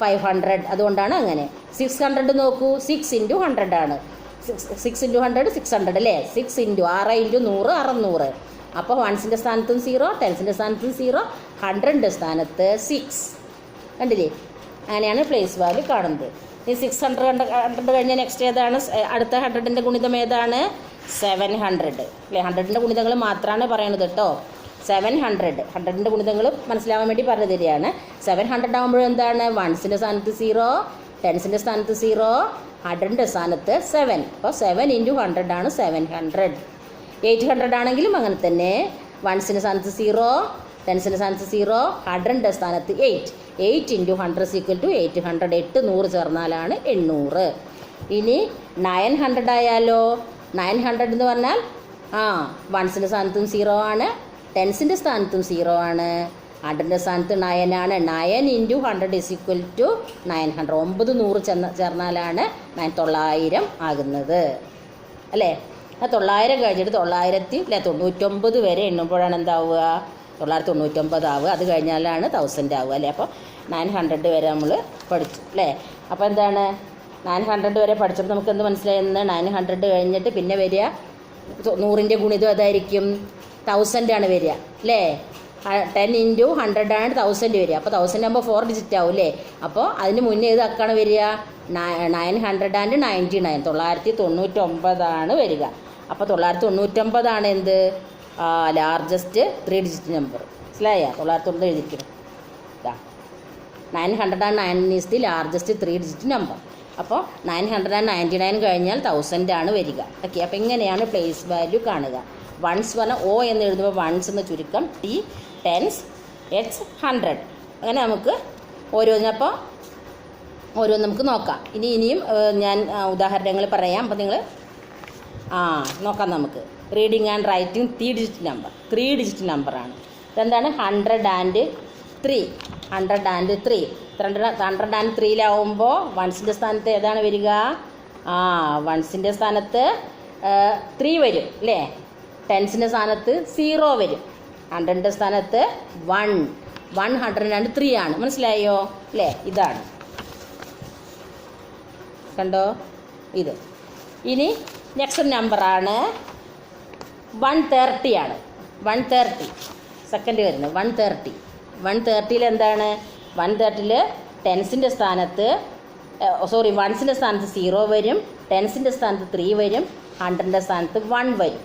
500. അതുകൊണ്ടാണ് അങ്ങനെ. 600 നോക്കൂ. 6 × 100 ആണ്. 6 × 100 600 അല്ലേ? 6 × 6 × 100 600. അപ്പോൾ വൺസിൻ്റെ സ്ഥാനത്തും 0, ടെൻസിൻ്റെ സ്ഥാനത്തും 0, 100ൻ്റെ സ്ഥാനത്ത് 6. കണ്ടില്ലേ? അങ്ങനെയാണ് പ്ലേസ് വാല്യൂ കാണുന്നത്. ഈ 600 കഴിഞ്ഞ നെക്സ്റ്റ് ഏതാണ്? അടുത്ത 100ൻ്റെ ഗുണിതം ഏതാണ്? 700 അല്ലേ? 100ൻ്റെ ഗുണിതങ്ങൾ മാത്രമാണ് പറയണത് കേട്ടോ. 700 100ൻ്റെ ഗുണിതങ്ങൾ മനസ്സിലാവാൻ വേണ്ടി പറഞ്ഞു തരികയാണ്. 700 ആകുമ്പോഴും എന്താണ്? വൺസിൻ്റെ സ്ഥാനത്ത് 0, ടെൻസിൻ്റെ സ്ഥാനത്ത് 0, 100ൻ്റെ സ്ഥാനത്ത് 7. അപ്പോൾ 7 × 100 ആണ് 700. 800 ആണെങ്കിലും അങ്ങനെ തന്നെ. വൺസിൻ്റെ സ്ഥാനത്ത് 0, ടെൻസിൻ്റെ സ്ഥാനത്ത് 0, 100ൻ്റെ സ്ഥാനത്ത് 8. 8 × 100 = 800. 8 100 ചേർന്നാലാണ് 800. ഇനി 900 ആയാലോ? 900 എന്ന് പറഞ്ഞാൽ വൺസിൻ്റെ സ്ഥാനത്തും 0 ആണ്, ടെൻസിൻ്റെ സ്ഥാനത്തും 0 ആണ്, 100ൻ്റെ സ്ഥാനത്ത് 9 ആണ്. 9 × 100 = 900. 9 100 ചേർന്നാലാണ് 900 ആകുന്നത് അല്ലേ? 900 കഴിഞ്ഞിട്ട് 999 വരെ എണ്ണുമ്പോഴാണ് എന്താവുക? 999 ആവുക. അത് കഴിഞ്ഞാലാണ് 1000 ആവുക അല്ലേ? അപ്പോൾ 900 വരെ നമ്മൾ പഠിച്ചു അല്ലേ? അപ്പോൾ എന്താണ് 900 വരെ പഠിച്ചപ്പോൾ നമുക്ക് എന്ത് മനസ്സിലായെന്ന്? 900 കഴിഞ്ഞിട്ട് പിന്നെ വരിക 100ൻ്റെ ഗുണിതം അതായിരിക്കും 1000 ആണ് വരിക അല്ലേ? 10 × 100 ആണ് 1000 വരിക. അപ്പോൾ 1000 ആകുമ്പോൾ 4 ഡിജിറ്റ് ആവും അല്ലേ? അപ്പോൾ അതിന് മുന്നേ ഏത് അക്കാണ് വരിക? 999 999 വരിക. അപ്പോൾ 999 ആണ് എന്ത്? Largest 3 digit number. മനസ്സിലായ? 999 എഴുതിയിരിക്കണം. 909 is the largest 3 digit number. അപ്പോൾ 999 കഴിഞ്ഞാൽ 1000 ആണ് വരിക. ഓക്കെ. അപ്പോൾ ഇങ്ങനെയാണ് പ്ലേസ് വാല്യൂ കാണുക. വൺസ് പറഞ്ഞാൽ O എന്ന് എഴുതുമ്പോൾ വൺസ് എന്ന് ചുരുക്കം, T ടെൻസ്, H 100. അങ്ങനെ നമുക്ക് ഓരോന്നിനപ്പോൾ ഓരോന്ന് നമുക്ക് നോക്കാം. ഇനിയും ഞാൻ ഉദാഹരണങ്ങൾ പറയാം. അപ്പോൾ നിങ്ങൾ നോക്കാം നമുക്ക്. റീഡിങ് ആൻഡ് റൈറ്റിംഗ് 3 ഡിജിറ്റ് നമ്പറാണ്. ഇതെന്താണ്? 103. 103 103 വൺസിൻ്റെ സ്ഥാനത്ത് ഏതാണ് വരിക? വൺസിൻ്റെ സ്ഥാനത്ത് 3 വരും അല്ലേ? ടെൻസിൻ്റെ സ്ഥാനത്ത് 0 വരും. 100ൻ്റെ സ്ഥാനത്ത് 1. 103 ആണ്. മനസ്സിലായോ അല്ലേ? ഇതാണ് കണ്ടോ ഇത്. ഇനി നെക്സ്റ്റ് നമ്പറാണ് 130 ആണ്. 130 സെക്കൻഡ് വരുന്നത് 130. 130 എന്താണ്? 130 ടെൻസിൻ്റെ സ്ഥാനത്ത് വൺസിൻ്റെ സ്ഥാനത്ത് 0 വരും, ടെൻസിൻ്റെ സ്ഥാനത്ത് 3 വരും, 100ൻ്റെ സ്ഥാനത്ത് 1 വരും.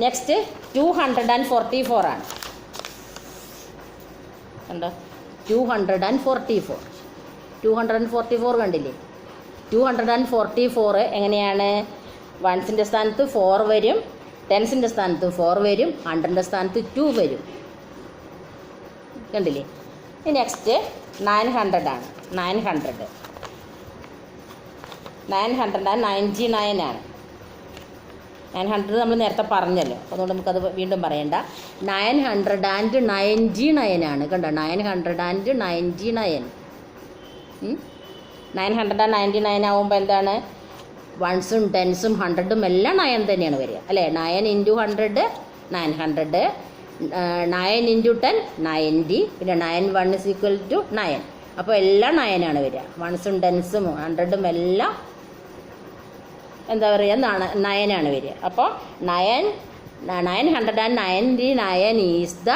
നെക്സ്റ്റ് 244 ആണ്. കണ്ടോ? 244 കണ്ടില്ലേ? 244 എങ്ങനെയാണ്? വൺസിൻ്റെ സ്ഥാനത്ത് 4 വരും, ടെൻസിൻ്റെ സ്ഥാനത്ത് 4 വരും, 100ൻ്റെ സ്ഥാനത്ത് 2 വരും. കണ്ടില്ലേ? നെക്സ്റ്റ് 900 ആണ്. 999 ആണ്. 900 നമ്മൾ നേരത്തെ പറഞ്ഞല്ലോ, അതുകൊണ്ട് നമുക്കത് വീണ്ടും പറയണ്ട. 999 ആണ്. കണ്ടോ, 999. 999 ആകുമ്പോൾ എന്താണ്, വൺസും ടെൻസും 100ഉം എല്ലാം 9 തന്നെയാണ് വരിക അല്ലേ. 9 × 100 900, 9 × 10 90, പിന്നെ 9 1 = 9. അപ്പോൾ എല്ലാം 9 ആണ് വരിക. വൺസും ടെൻസും 100ഉം എല്ലാം എന്താ പറയുക 9 ആണ് വരിക. അപ്പോൾ 999 is the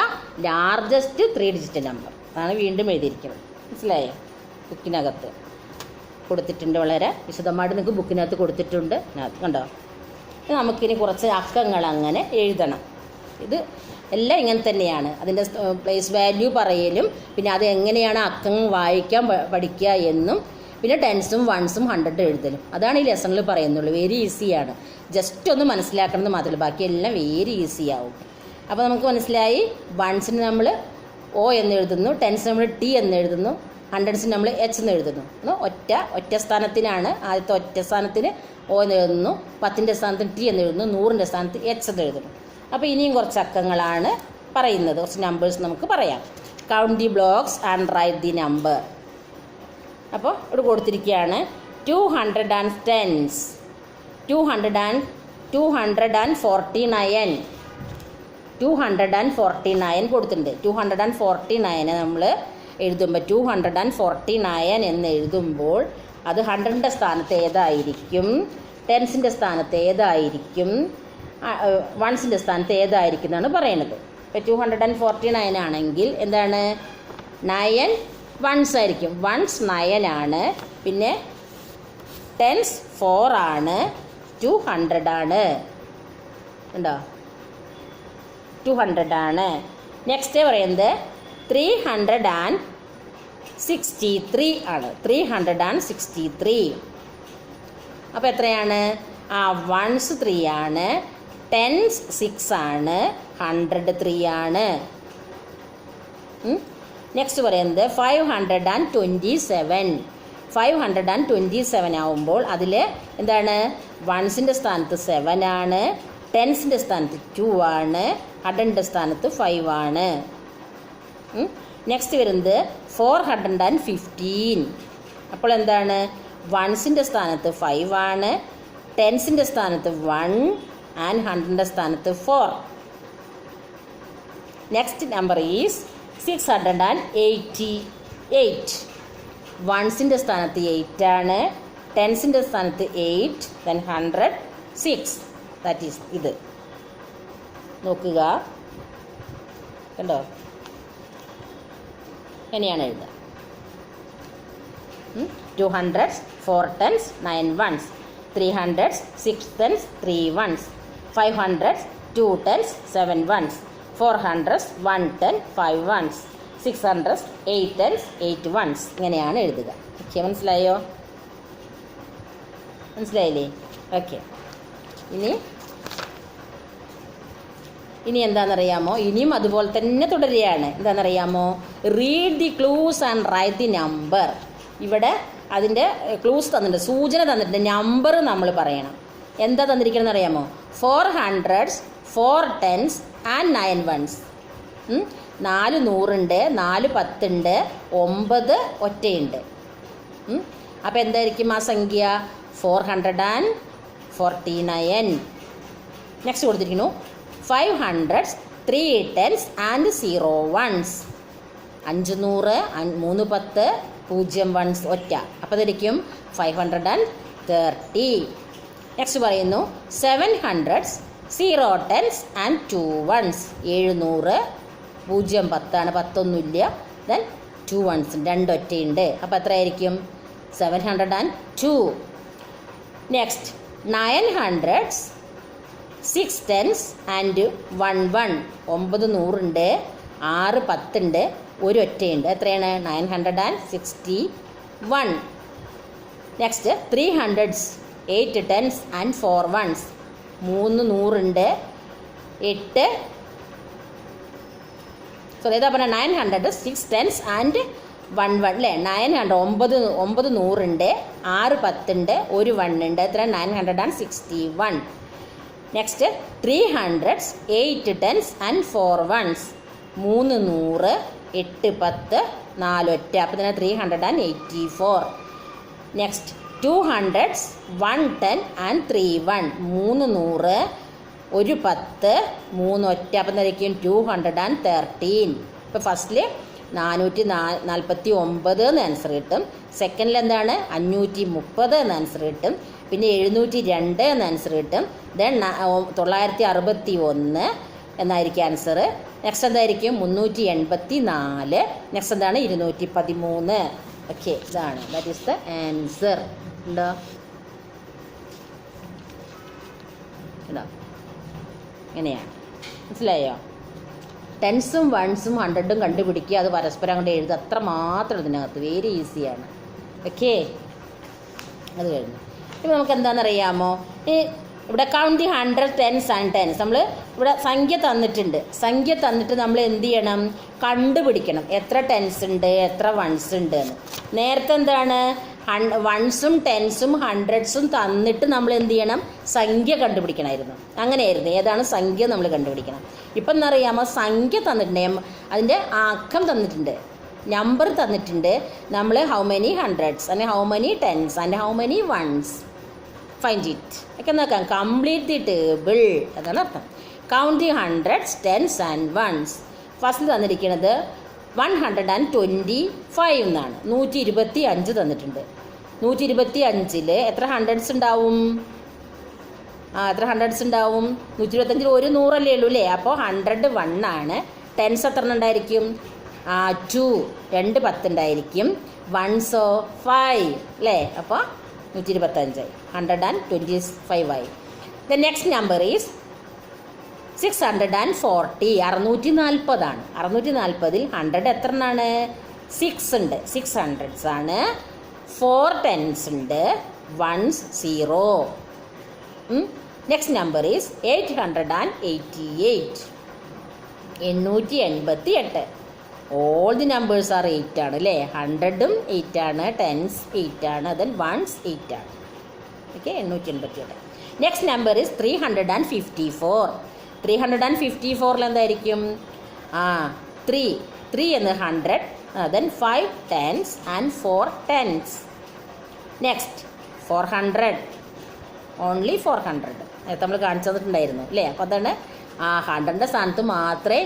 largest 3-digit number. അതാണ് വീണ്ടും എഴുതിയിരിക്കുന്നത്. മനസ്സിലായോ? ബുക്കിനകത്ത് കൊടുത്തിട്ടുണ്ട്, വളരെ വിശദമായിട്ട് നിങ്ങൾക്ക് ബുക്കിനകത്ത് കൊടുത്തിട്ടുണ്ട്. കണ്ടോ, നമുക്കിനി കുറച്ച് അക്കങ്ങൾ അങ്ങനെ എഴുതണം. ഇത് എല്ലാം ഇങ്ങനെ തന്നെയാണ്. അതിൻ്റെ പ്ലേസ് വാല്യൂ പറയലും, പിന്നെ അത് എങ്ങനെയാണ് അക്കങ്ങൾ വായിക്കാൻ പഠിക്കുക എന്നും, പിന്നെ ടെൻസും വൺസും 100 എഴുതലും. അതാണ് ഈ ലെസണിൽ പറയുന്നുള്ളൂ. വെരി ഈസിയാണ്. ജസ്റ്റ് ഒന്ന് മനസ്സിലാക്കണമെന്ന് മാത്രമല്ല, ബാക്കിയെല്ലാം വെരി ഈസി ആവും. അപ്പോൾ നമുക്ക് മനസ്സിലായി. വൺസിന് നമ്മൾ O എന്ന് എഴുതുന്നു, ടെൻസിന് നമ്മൾ T എന്ന് എഴുതുന്നു, 100സിന് നമ്മൾ H എന്ന് എഴുതുന്നു. ഒറ്റ സ്ഥാനത്തിനാണ്. ആദ്യത്തെ ഒറ്റ സ്ഥാനത്തിന് O എന്ന് എഴുതുന്നു, 10ൻ്റെ സ്ഥാനത്തിന് T എന്ന് എഴുതുന്നു, 100ൻ്റെ സ്ഥാനത്ത് H എന്ന് എഴുതുന്നു. അപ്പോൾ ഇനിയും കുറച്ച് അക്കങ്ങളാണ് പറയുന്നത്. കുറച്ച് നമ്പേഴ്സ് നമുക്ക് പറയാം. Count the blocks and write the number. അപ്പോൾ ഇവിടെ കൊടുത്തിരിക്കുകയാണ് 210, 249 കൊടുത്തിട്ടുണ്ട്. 249 നമ്മൾ എഴുതുമ്പോൾ 249 എന്ന് എഴുതുമ്പോൾ അത് 100ൻ്റെ സ്ഥാനത്ത് ഏതായിരിക്കും, ടെൻസിൻ്റെ സ്ഥാനത്ത് ഏതായിരിക്കും, വൺസിൻ്റെ സ്ഥാനത്ത് ഏതായിരിക്കും എന്നാണ് പറയണത്. ഇപ്പോൾ 249 ആണെങ്കിൽ എന്താണ്, 9 വൺസ് ആയിരിക്കും. വൺസ് 9 ആണ്. പിന്നെ ടെൻസ് 4 ആണ്, 200 ആണ്. ഉണ്ടോ, 200 ആണ്. നെക്സ്റ്റ് പറയുന്നത് 363 ആണ്. 363. അപ്പോൾ എത്രയാണ്, വൺസ് 3 ആണ്, ടെൻസ് 6 ആണ്, 100 3 ആണ്. നെക്സ്റ്റ് പറയുന്നത് 527 ആവുമ്പോൾ അതിൽ എന്താണ്, വൺസിൻ്റെ സ്ഥാനത്ത് 7 ആണ്, ടെൻസിൻ്റെ സ്ഥാനത്ത് 2 ആണ്, 100ൻ്റെ സ്ഥാനത്ത് 5 ആണ്. നെക്സ്റ്റ് വരുന്നത് 415. അപ്പോൾ എന്താണ്, വൺസിൻ്റെ സ്ഥാനത്ത് 5 ആണ്, ടെൻസിൻ്റെ സ്ഥാനത്ത് 1 ആൻഡ് 100ൻ്റെ സ്ഥാനത്ത് 4. Next number is 688. വൺസിൻ്റെ സ്ഥാനത്ത് 8 ആണ്, ടെൻസിൻ്റെ സ്ഥാനത്ത് 8, then 100 6. ദാറ്റ് ഈസ് ഇത്. നോക്കുക, കണ്ടോ, എങ്ങനെയാണ് എഴുതുക. 200s 4 tens 9 ones, 300s 6 tens 3 ones, 500s 2 tens 7 ones, 400s 1 10 5 ones, 600s 8 tens 8 ones. ഇങ്ങനെയാണ് എഴുതുക. ഓക്കെ, മനസ്സിലായോ? മനസ്സിലായില്ലേ? ഓക്കെ. ഇനി എന്താണെന്നറിയാമോ, ഇനിയും അതുപോലെ തന്നെ തുടരുകയാണ്. എന്താണെന്നറിയാമോ, read the clues and write the number. ഇവിടെ അതിൻ്റെ ക്ലൂസ് തന്നിട്ടുണ്ട്, സൂചന തന്നിട്ടുണ്ട്, നമ്പർ നമ്മൾ പറയണം. എന്താ തന്നിരിക്കണമെന്ന് അറിയാമോ, 400s 4 tens ആൻഡ് 9 ones. 4 100ഉണ്ട്, 4 10 ഉണ്ട്, 9 ഒറ്റയുണ്ട്. അപ്പോൾ എന്തായിരിക്കും ആ സംഖ്യ, 449. നെക്സ്റ്റ് കൊടുത്തിരിക്കുന്നു 500s 3 tens and 0 ones. 500, 3 10, 0 ones ഒറ്റ. അപ്പോൾ അതായിരിക്കും 530. നെക്സ്റ്റ് പറയുന്നു 700s 0 tens ആൻഡ് 2 ones. 700, 0 10 ആണ്, 10 ഒന്നുമില്ല, ദെൻ 2 ones, 2 ഒറ്റയുണ്ട്. അപ്പോൾ എത്രയായിരിക്കും, 702. Next 900s 6 tens and 1 1. 9 100ഉണ്ട്, 6 10 ഉണ്ട്, 1 ഒറ്റയുണ്ട്. എത്രയാണ്, 961. Next 300s 8 tens and 4 ones. 3 100ഉണ്ട്, 8 sorry ഏതാ പറഞ്ഞാൽ 900 6 tens ആൻഡ് 1 1 അല്ലേ. 900 9 100ഉണ്ട്, 6 10 ഉണ്ട്, 1 1 ഉണ്ട്. എത്ര, 961. Next 300s 8 10s and 4 ones. 3 100, 8 10, 4 ഒറ്റ. അപ്പോൾ തന്നെ 384. Next 200s 1 10 and 3 1. 3 100, 1 10, 3 ഒറ്റ. അപ്പം എന്തായിരിക്കും 213. ഇപ്പോൾ ഫസ്റ്റിൽ 449 എന്ന് ആൻസർ കിട്ടും. സെക്കൻഡിൽ എന്താണ് 530 എന്ന് ആൻസർ കിട്ടും. പിന്നെ 702 എന്ന് ആൻസർ കിട്ടും. ദെൻ 961 എന്നായിരിക്കും ആൻസർ. നെക്സ്റ്റ് എന്തായിരിക്കും 384. നെക്സ്റ്റ് എന്താണ് 213. ഓക്കെ, ഇതാണ് ദാറ്റ് ഈസ് ദ ആൻസർ. ഉണ്ടോ ഉണ്ടോ ഇങ്ങനെയാണ്. മനസ്സിലായോ? ടെൻസും വൺസും 100ഉം കണ്ടുപിടിക്കുക, അത് പരസ്പരം അങ്ങോട്ട് എഴുതുക, അത്ര മാത്രം ഇതിനകത്ത്. വെരി ഈസിയാണ്. ഓക്കെ, അത് കഴിഞ്ഞു. ഇപ്പം നമുക്ക് എന്താണെന്നറിയാമോ, ഇവിടെ count the 100 10s and 10s. നമ്മൾ ഇവിടെ സംഖ്യ തന്നിട്ട് നമ്മൾ എന്ത് ചെയ്യണം, കണ്ടുപിടിക്കണം എത്ര ടെൻസ് ഉണ്ട് എത്ര വൺസ് ഉണ്ട് എന്ന്. നേരത്തെ എന്താണ് വൺസും ടെൻസും 100സും തന്നിട്ട് നമ്മൾ എന്ത് ചെയ്യണം, സംഖ്യ കണ്ടുപിടിക്കണമായിരുന്നു. അങ്ങനെയായിരുന്നു, ഏതാണ് സംഖ്യ നമ്മൾ കണ്ടുപിടിക്കണം. ഇപ്പം എന്നറിയാമോ, സംഖ്യ തന്നിട്ടുണ്ട്, അതിൻ്റെ അക്കം തന്നിട്ടുണ്ട്, നമ്പർ തന്നിട്ടുണ്ട്. നമ്മൾ ഹൗ മെനി 100s അല്ലെങ്കിൽ how many 10s and how many ones find it ഒക്കെ നോക്കാം. കംപ്ലീറ്റ് ദി ടേബിൾ എന്നാണ് അർത്ഥം. Count the 100s 10s and ones. First തന്നിരിക്കുന്നത് 125 എന്നാണ്. 125 തന്നിട്ടുണ്ട്. 125ൽ എത്ര 100s ഉണ്ടാവും? എത്ര 100s ഉണ്ടാവും? 125ൽ ഒരു 100 അല്ലേ ഉള്ളൂ അല്ലേ? അപ്പോൾ 100 1 ആണ്. 10s എത്ര ഉണ്ടായിരിക്കും? 2, 2 10 ഉണ്ടായിരിക്കും. വൺസോ 5 അല്ലേ? അപ്പോൾ 125 125 ആയി. The next number is 640. 640 ആണ്. 640ൽ 100 എത്ര എണ്ണമാണ്? 6 ഉണ്ട്. 600s ആണ്. 4 10s ഉണ്ട്. 1s 0. Next number is 888. 888. All the numbers are 8 ആണ് അല്ലേ? 100ഉം 8 ആണ്, 10s 8 ആണ്, ദെൻ 1s 8 ആണ്. ഓക്കെ, 888. Next number is 354. 354ൽ എന്തായിരിക്കും? 3 എന്ന് 100, then 5 10s and 4 10s. Next 400, only 400 നമ്മൾ കാണിച്ചു തന്നിട്ടുണ്ടായിരുന്നു അല്ലേ? അപ്പോൾ അതാണ് 100ൻ്റെ സ്ഥാനത്ത് മാത്രമേ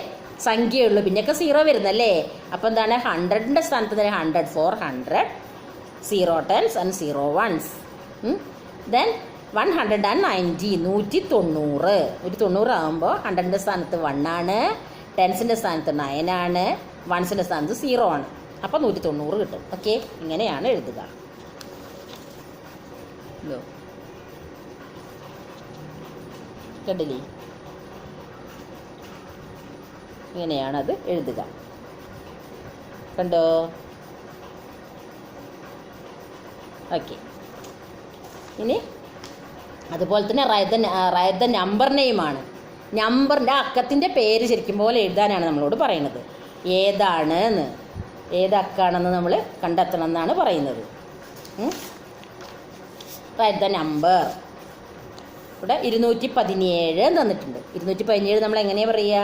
സംഖ്യയുള്ളൂ, പിന്നെയൊക്കെ 0 വരുന്നല്ലേ. അപ്പോൾ എന്താണ് 100ൻ്റെ സ്ഥാനത്ത് തന്നെ 100, 400, 0 10s and 0 1s. ദെൻ 190, 190. 190 ആകുമ്പോൾ 100ൻ്റെ സ്ഥാനത്ത് 1 ആണ്, 10സിൻ്റെ സ്ഥാനത്ത് 9 ആണ്, 1സിൻ്റെ സ്ഥാനത്ത് 0 ആണ്. അപ്പോൾ 190 കിട്ടും. ഓക്കെ, ഇങ്ങനെയാണ് എഴുതുക. കണ്ടില്ലേ? ഇങ്ങനെയാണത് എഴുതുക. കണ്ടോ? ഓക്കെ, ഇനി അതുപോലെ തന്നെ റൈറ്റ് ദ നമ്പർ നെയിമാണ്. നമ്പറിൻ്റെ അക്കത്തിൻ്റെ പേര് ശരിക്കും പോലെ എഴുതാനാണ് നമ്മളോട് പറയുന്നത്. ഏതാണ് ഏത് അക്കാണെന്ന് നമ്മൾ കണ്ടെത്തണം എന്നാണ് പറയുന്നത്. Write the number. ഇവിടെ 217 തന്നിട്ടുണ്ട്. 217 നമ്മൾ എങ്ങനെയാണ് പറയുക?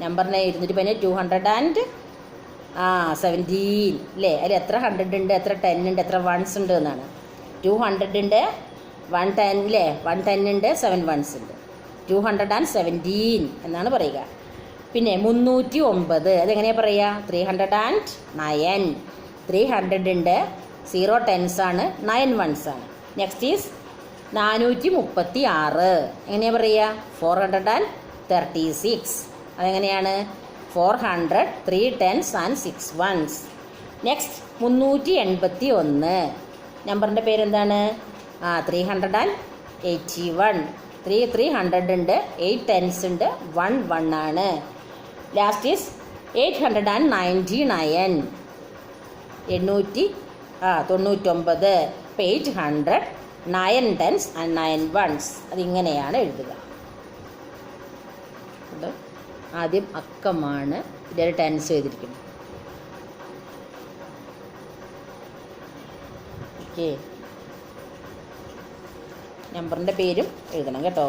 നമ്പറിനെ 217 217 അല്ലേ? അതിൽ എത്ര 100 ഉണ്ട്, എത്ര 10 ഉണ്ട്, എത്ര വൺസ് ഉണ്ട് എന്നാണ്. 200 ഉണ്ട്, 110 അല്ലേ? 110 ഉണ്ട്, 7 വൺസ് ഉണ്ട്. 217 എന്നാണ് പറയുക. പിന്നെ 309 അതെങ്ങനെയാണ് പറയുക? 309. 300 ഉണ്ട്, 0 10s ആണ്, 9 വൺസ് ആണ്. Next is 436. എങ്ങനെയാണ് പറയുക? 436. അതെങ്ങനെയാണ്? 400, 3 10s and 6 ones. നെക്സ്റ്റ് 381. നമ്പറിൻ്റെ പേരെന്താണ്? 381. 300 ഉണ്ട്, 8 10s ഉണ്ട്, 1 1 ആണ്. Last is 899. 899. ഇപ്പോൾ 800, 9 10s and 9 ones. അതിങ്ങനെയാണ് എഴുതുക. ആദ്യം അക്കമാണ്, ഇതൊരു 10s എഴുതിയിരിക്കുന്നു. ഓക്കെ, നമ്പറിൻ്റെ പേരും എഴുതണം കേട്ടോ.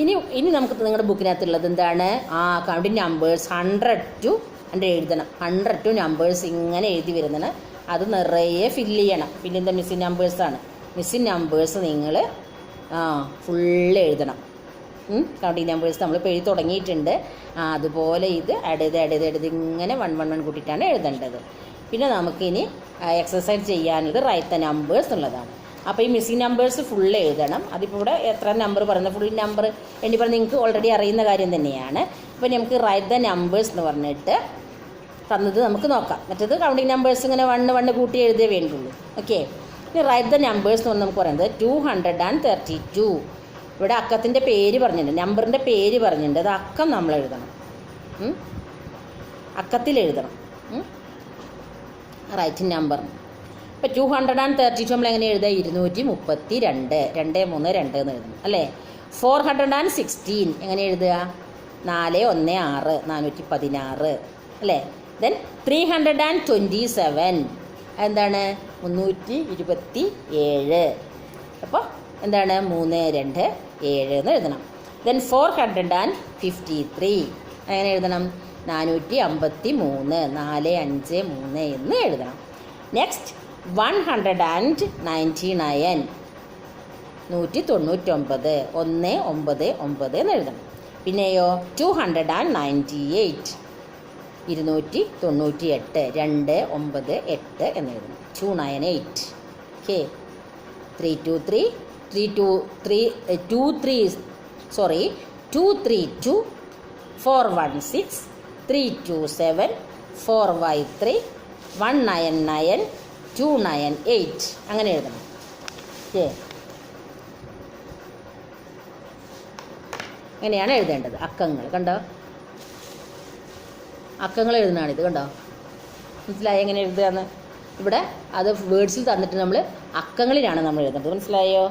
ഇനി നമുക്ക് നിങ്ങളുടെ ബുക്കിനകത്തുള്ളത് എന്താണ്? കൗണ്ടിങ് നമ്പേഴ്സ് 100 to എഴുതണം. 100 to നമ്പേഴ്സ് ഇങ്ങനെ എഴുതി വരുന്നതാണ്. അത് നിറയെ ഫില്ല് ചെയ്യണം. പിന്നെ എന്താ മിസ്സിങ് നമ്പേഴ്സാണ്. മിസ്സിങ് നമ്പേഴ്സ് നിങ്ങൾ ഫുള്ള് എഴുതണം. കൗണ്ടിങ് നമ്പേഴ്സ് നമ്മളിപ്പോൾ എഴുതി തുടങ്ങിയിട്ടുണ്ട്. അതുപോലെ ഇത് ആഡ് ചെയ്ത് ഇങ്ങനെ 1 1 1 കൂട്ടിയിട്ടാണ് എഴുതേണ്ടത്. പിന്നെ നമുക്കിനി എക്സസൈസ് ചെയ്യാനുള്ളത് റൈറ്റ് ദ നമ്പേഴ്സ് എന്നുള്ളതാണ്. അപ്പോൾ ഈ മിസ്സിങ് നമ്പേഴ്സ് ഫുള്ള് എഴുതണം. അതിപ്പോൾ ഇവിടെ എത്ര നമ്പർ പറയുന്നത് ഫുൾ നമ്പർ എണ്ണി പറഞ്ഞ് നിങ്ങൾക്ക് ഓൾറെഡി അറിയുന്ന കാര്യം തന്നെയാണ്. അപ്പോൾ നമുക്ക് റൈറ്റ് ദ നമ്പേഴ്സ് എന്ന് പറഞ്ഞിട്ട് തന്നത് നമുക്ക് നോക്കാം. മറ്റേത് കൗണ്ടിങ് നമ്പേഴ്സ് ഇങ്ങനെ 1 1 കൂട്ടി എഴുതിയേ വേണ്ടുള്ളൂ. ഓക്കെ, ഇനി റൈറ്റ് ദ നമ്പേഴ്സ് എന്ന് പറഞ്ഞാൽ നമുക്ക് പറയുന്നത് 232. ഇവിടെ അക്കത്തിൻ്റെ പേര് പറഞ്ഞിട്ടുണ്ട്, നമ്പറിൻ്റെ പേര് പറഞ്ഞിട്ടുണ്ട്. അത് അക്കം നമ്മൾ എഴുതണം, അക്കത്തിൽ എഴുതണം. റൈറ്റ് നമ്പർ ഇപ്പോൾ 232 നമ്മൾ എങ്ങനെ എഴുതുക? 232, 2 3 2 എന്ന് എഴുതണം അല്ലേ. 416 എങ്ങനെ എഴുതുക? 4 1 6, 416 അല്ലേ. ദെൻ 327 എന്താണ്? 327. അപ്പോൾ എന്താണ്? 3 2 7 എന്ന് എഴുതണം. ദെൻ 453 എങ്ങനെ എഴുതണം? 453, 4 5 3 എന്ന് എഴുതണം. നെക്സ്റ്റ് 199 199, 1 9 9 എന്ന് എഴുതണം. പിന്നെയോ 298 298, 2 9 8 എന്ന് എഴുതണം. 298. ഓക്കെ, 232 416 327 453 199 298 അങ്ങനെ എഴുതണം. ഓക്കെ, അങ്ങനെയാണ് എഴുതേണ്ടത്. അക്കങ്ങൾ കണ്ടോ? അക്കങ്ങൾ എഴുതുന്നതാണിത് കണ്ടോ? മനസ്സിലായോ എങ്ങനെ എഴുതുകയെന്ന്? ഇവിടെ അത് വേർഡ്സിൽ തന്നിട്ട് നമ്മൾ അക്കങ്ങളിലാണ് നമ്മൾ എഴുതേണ്ടത്. മനസ്സിലായോ?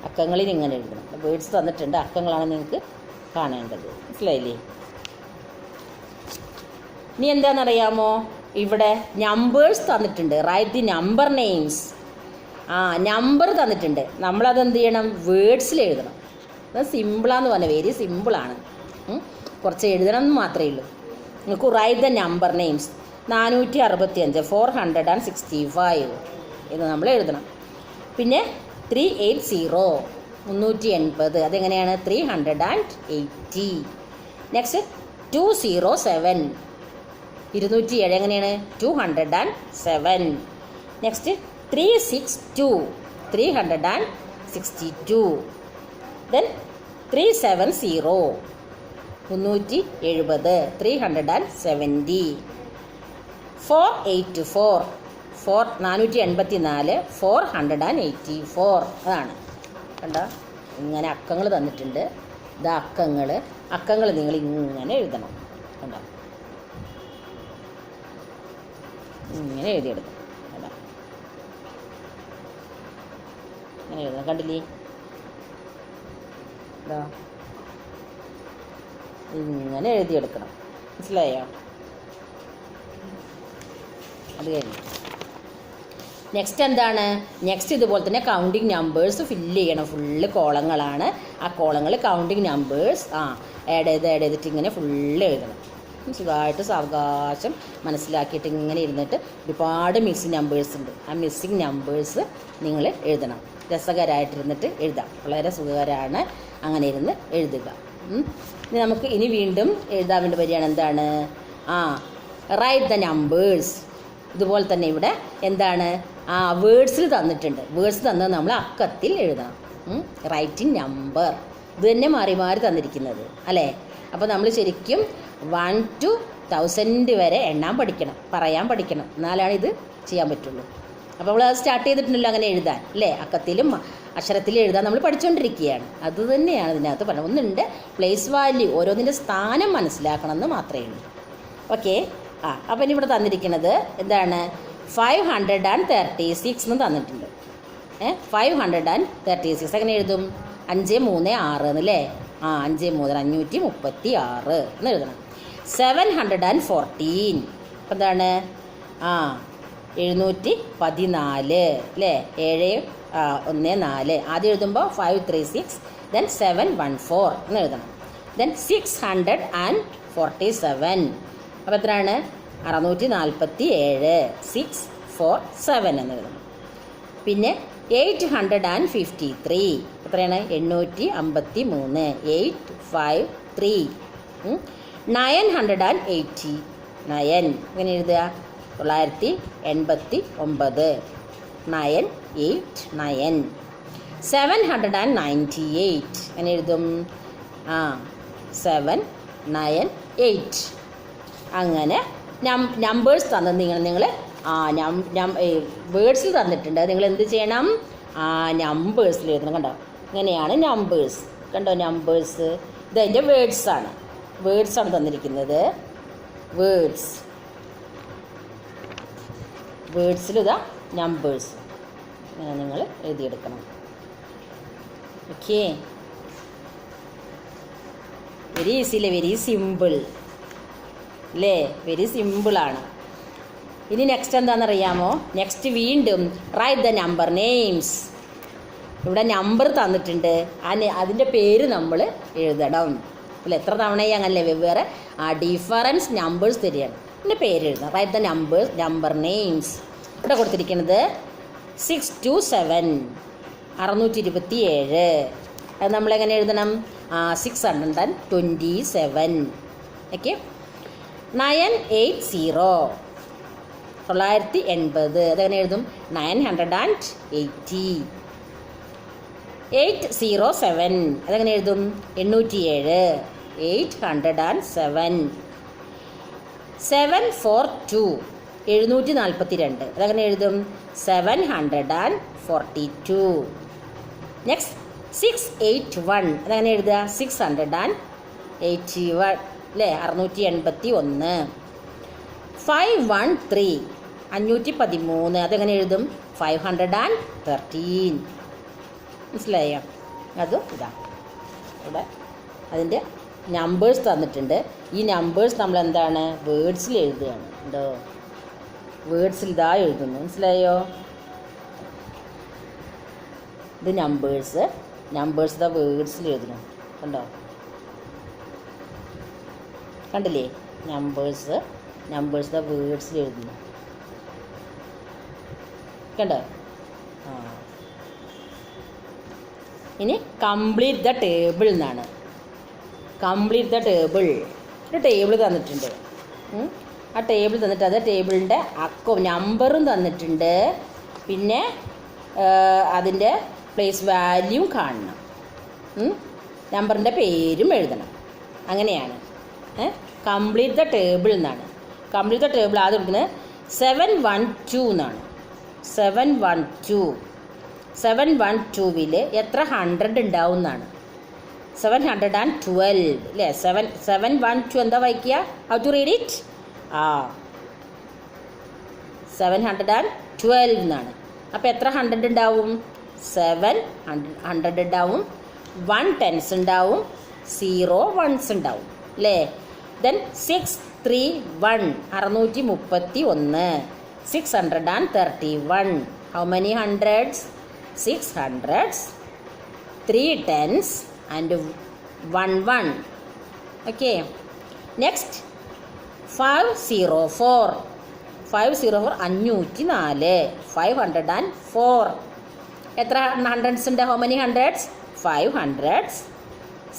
അക്കങ്ങളിൽ ഇങ്ങനെ എഴുതണം. വേർഡ്സ് തന്നിട്ടുണ്ട്, അക്കങ്ങളാണ് നിങ്ങൾക്ക് കാണേണ്ടത്. മനസ്സിലായില്ലേ? ഇനി എന്താണെന്നറിയാമോ? ഇവിടെ നമ്പേഴ്സ് തന്നിട്ടുണ്ട്. Write the number names. Number തന്നിട്ടുണ്ട്. നമ്മളത് എന്ത് ചെയ്യണം? വേർഡ്സിൽ എഴുതണം. അത് സിമ്പിളാന്ന് പറഞ്ഞാൽ വെരി സിമ്പിളാണ്. കുറച്ച് എഴുതണം എന്ന് മാത്രമേ ഉള്ളൂ. നിങ്ങൾക്ക് റൈറ്റ് ദ നമ്പർ നെയിംസ്. 465 465 ഇത് നമ്മൾ എഴുതണം. പിന്നെ 380 380 അതെങ്ങനെയാണ്? 380. നെക്സ്റ്റ് 207 207 എങ്ങനെയാണ്? 207. നെക്സ്റ്റ് 362 362. ദെൻ 370 370 370. 484 484 484 അതാണ്. കണ്ടോ? ഇങ്ങനെ അക്കങ്ങൾ തന്നിട്ടുണ്ട്. ഇത് അക്കങ്ങൾ നിങ്ങൾ ഇങ്ങനെ എഴുതണം. കണ്ടോ? ഇങ്ങനെ എഴുതിയെടുക്കണം. കണ്ടോ? ഇങ്ങനെ എഴുതണം. കണ്ടില്ലേ? ഇതാ ഇങ്ങനെ എഴുതിയെടുക്കണം. മനസ്സിലായോ? അത് കഴിഞ്ഞു. നെക്സ്റ്റ് എന്താണ്? നെക്സ്റ്റ് ഇതുപോലെ തന്നെ കൗണ്ടിങ് നമ്പേഴ്സ് ഫില്ല് ചെയ്യണം. ഫുള്ള് കോളങ്ങളാണ്. ആ കോളങ്ങൾ കൗണ്ടിങ് നമ്പേഴ്സ് ആഡ് ചെയ്തിട്ട് ഇങ്ങനെ ഫുള്ള് എഴുതണം. സുഖമായിട്ട് സാവകാശം മനസ്സിലാക്കിയിട്ട് ഇങ്ങനെ ഇരുന്നിട്ട് ഒരുപാട് മിസ്സിങ് നമ്പേഴ്സ് ഉണ്ട്. ആ മിസ്സിങ് നമ്പേഴ്സ് നിങ്ങൾ എഴുതണം. രസകരമായിട്ടിരുന്നിട്ട് എഴുതാം. വളരെ സുഖകരമാണ്. അങ്ങനെ ഇരുന്ന് എഴുതുക. ഇനി നമുക്ക് വീണ്ടും എഴുതാൻ വേണ്ടി വരികയാണ്. എന്താണ്? Write the numbers. ഇതുപോലെ തന്നെ ഇവിടെ എന്താണ്? വേർഡ്സിൽ തന്നിട്ടുണ്ട്. വേർഡ്സ് തന്നത് നമ്മൾ അക്കത്തിൽ എഴുതണം. റൈറ്റിംഗ് നമ്പർ ഇത് തന്നെ മാറി മാറി തന്നിരിക്കുന്നത് അല്ലേ. അപ്പോൾ നമ്മൾ ശരിക്കും 1 to 1000 വരെ എണ്ണാൻ പഠിക്കണം, പറയാൻ പഠിക്കണം. എന്നാലാണ് ഇത് ചെയ്യാൻ പറ്റുള്ളൂ. അപ്പോൾ നമ്മൾ അത് സ്റ്റാർട്ട് ചെയ്തിട്ടുണ്ടല്ലോ അങ്ങനെ എഴുതാൻ അല്ലേ. അക്കത്തിലും അക്ഷരത്തിലും എഴുതാൻ നമ്മൾ പഠിച്ചുകൊണ്ടിരിക്കുകയാണ്. അത് തന്നെയാണ് ഇതിനകത്ത് പറയുന്നത്. ഒന്നുണ്ട് പ്ലേസ് വാല്യൂ, ഓരോന്നിൻ്റെ സ്ഥാനം മനസ്സിലാക്കണം എന്ന് മാത്രമേ ഉള്ളൂ. ഓക്കെ. അപ്പം ഇനി ഇവിടെ തന്നിരിക്കുന്നത് എന്താണ്? 536 എന്ന് തന്നിട്ടുണ്ട്. 536 എങ്ങനെ എഴുതും? 5 3 6 എന്നല്ലേ. 5 3 536 എന്ന് എഴുതണം. 714 എന്താണ്? 714 അല്ലേ. 7 1 4 ആദ്യം എഴുതുമ്പോൾ 5 3 6 ദെൻ 7 1 4 എന്ന് എഴുതണം. ദെൻ 647. അപ്പോൾ എത്രയാണ്? 647. 6 4 7 എന്ന് എഴുതണം. പിന്നെ 853 എത്രയാണ്? 853. 853. 989 ഇങ്ങനെ എഴുതുക. 989. 989. 798 അങ്ങനെ എഴുതും. 798. അങ്ങനെ നമ്പേഴ്സ് തന്നത് നിങ്ങൾ വേർഡ്സിൽ തന്നിട്ടുണ്ട്. നിങ്ങൾ എന്ത് ചെയ്യണം? നമ്പേഴ്സിൽ എഴുതണം. കണ്ടോ, ഇങ്ങനെയാണ് നമ്പേഴ്സ്. കണ്ടോ നമ്പേഴ്സ്? ഇതതിൻ്റെ വേർഡ്സാണ് തന്നിരിക്കുന്നത്. വേർഡ്സിൽ ഇതാ നമ്പേഴ്സ് ഇങ്ങനെ നിങ്ങൾ എഴുതിയെടുക്കണം. ഓക്കെ, വെരി ഈസി അല്ലേ? വെരി സിമ്പിൾ അല്ലേ? വെരി സിമ്പിളാണ്. ഇനി നെക്സ്റ്റ് എന്താണെന്നറിയാമോ? നെക്സ്റ്റ് വീണ്ടും റൈറ്റ് ദ നമ്പർ നെയിംസ്. ഇവിടെ നമ്പർ തന്നിട്ടുണ്ട്, അതിൻ്റെ പേര് നമ്മൾ എഴുതണം. അല്ല, എത്ര തവണയായി അങ്ങനല്ലേ? വെവ്വേറെ ഡിഫറൻസ് നമ്പേഴ്സ് തരികയാണ്, ഇതിൻ്റെ പേര് എഴുതണം. Write the number names. ഇവിടെ കൊടുത്തിരിക്കുന്നത് 627 627. അത് നമ്മളെങ്ങനെ എഴുതണം? 627. ഓക്കെ. 980 980. അതെങ്ങനെ എഴുതും? 980. 807 അതെങ്ങനെ എഴുതും? 807. 807. 742 742 അതെങ്ങനെ എഴുതും? 742. നെക്സ്റ്റ് 681 അതെങ്ങനെ എഴുതുക? 681 അല്ലേ? 681. 513 513 അതെങ്ങനെ എഴുതും? 513. മനസ്സിലായോ? അതും ഇതാ ഇവിടെ അതിൻ്റെ നമ്പേഴ്സ് തന്നിട്ടുണ്ട്. ഈ നമ്പേഴ്സ് നമ്മൾ എന്താണ്? വേർഡ്സിൽ എഴുതുകയാണ്. എന്തോ വേർഡ്സിൽ ഇതാ എഴുതുന്നു. മനസ്സിലായോ? ഇത് നമ്പേഴ്സ് ഇതാ വേർഡ്സിൽ എഴുതണം. കണ്ടോ? കണ്ടില്ലേ? നമ്പേഴ്സ് ഇതാ വേർഡ്സിൽ എഴുതുന്നു. കണ്ടോ? ഇനി കംപ്ലീറ്റ് ദ ടേബിൾ എന്നാണ്. Complete the table. ഒരു ടേബിൾ തന്നിട്ടുണ്ട്. ആ ടേബിൾ തന്നിട്ട് അത് ടേബിളിൻ്റെ നമ്പറും തന്നിട്ടുണ്ട്. പിന്നെ അതിൻ്റെ പ്ലേസ് വാല്യൂ കാണണം. നമ്പറിൻ്റെ പേരും എഴുതണം. അങ്ങനെയാണ് കംപ്ലീറ്റ് ദ ടേബിൾ എന്നാണ്. കംപ്ലീറ്റ് ദ ടേബിൾ ആദ്യം എടുക്കുന്നത് 712 എന്നാണ്. 712 എത്ര 100 ഉണ്ടാവും എന്നാണ്. 712 അല്ലേ? 712 എന്താ വായിക്കുക? How to read it? 712 എന്നാണ്. അപ്പോൾ എത്ര 100 ഉണ്ടാവും? 700 ഉണ്ടാവും. 1 10s ഉണ്ടാവും. 0 1s ഉണ്ടാവും അല്ലേ? Then 631 631. 631. How many hundreds? 6 hundreds. 3 10s and 1 1. Okay. Next 504. 504 504. 504. എത്ര ഹൺഡ്രഡ്സ് ഉണ്ട്? How many hundreds? 5 hundreds.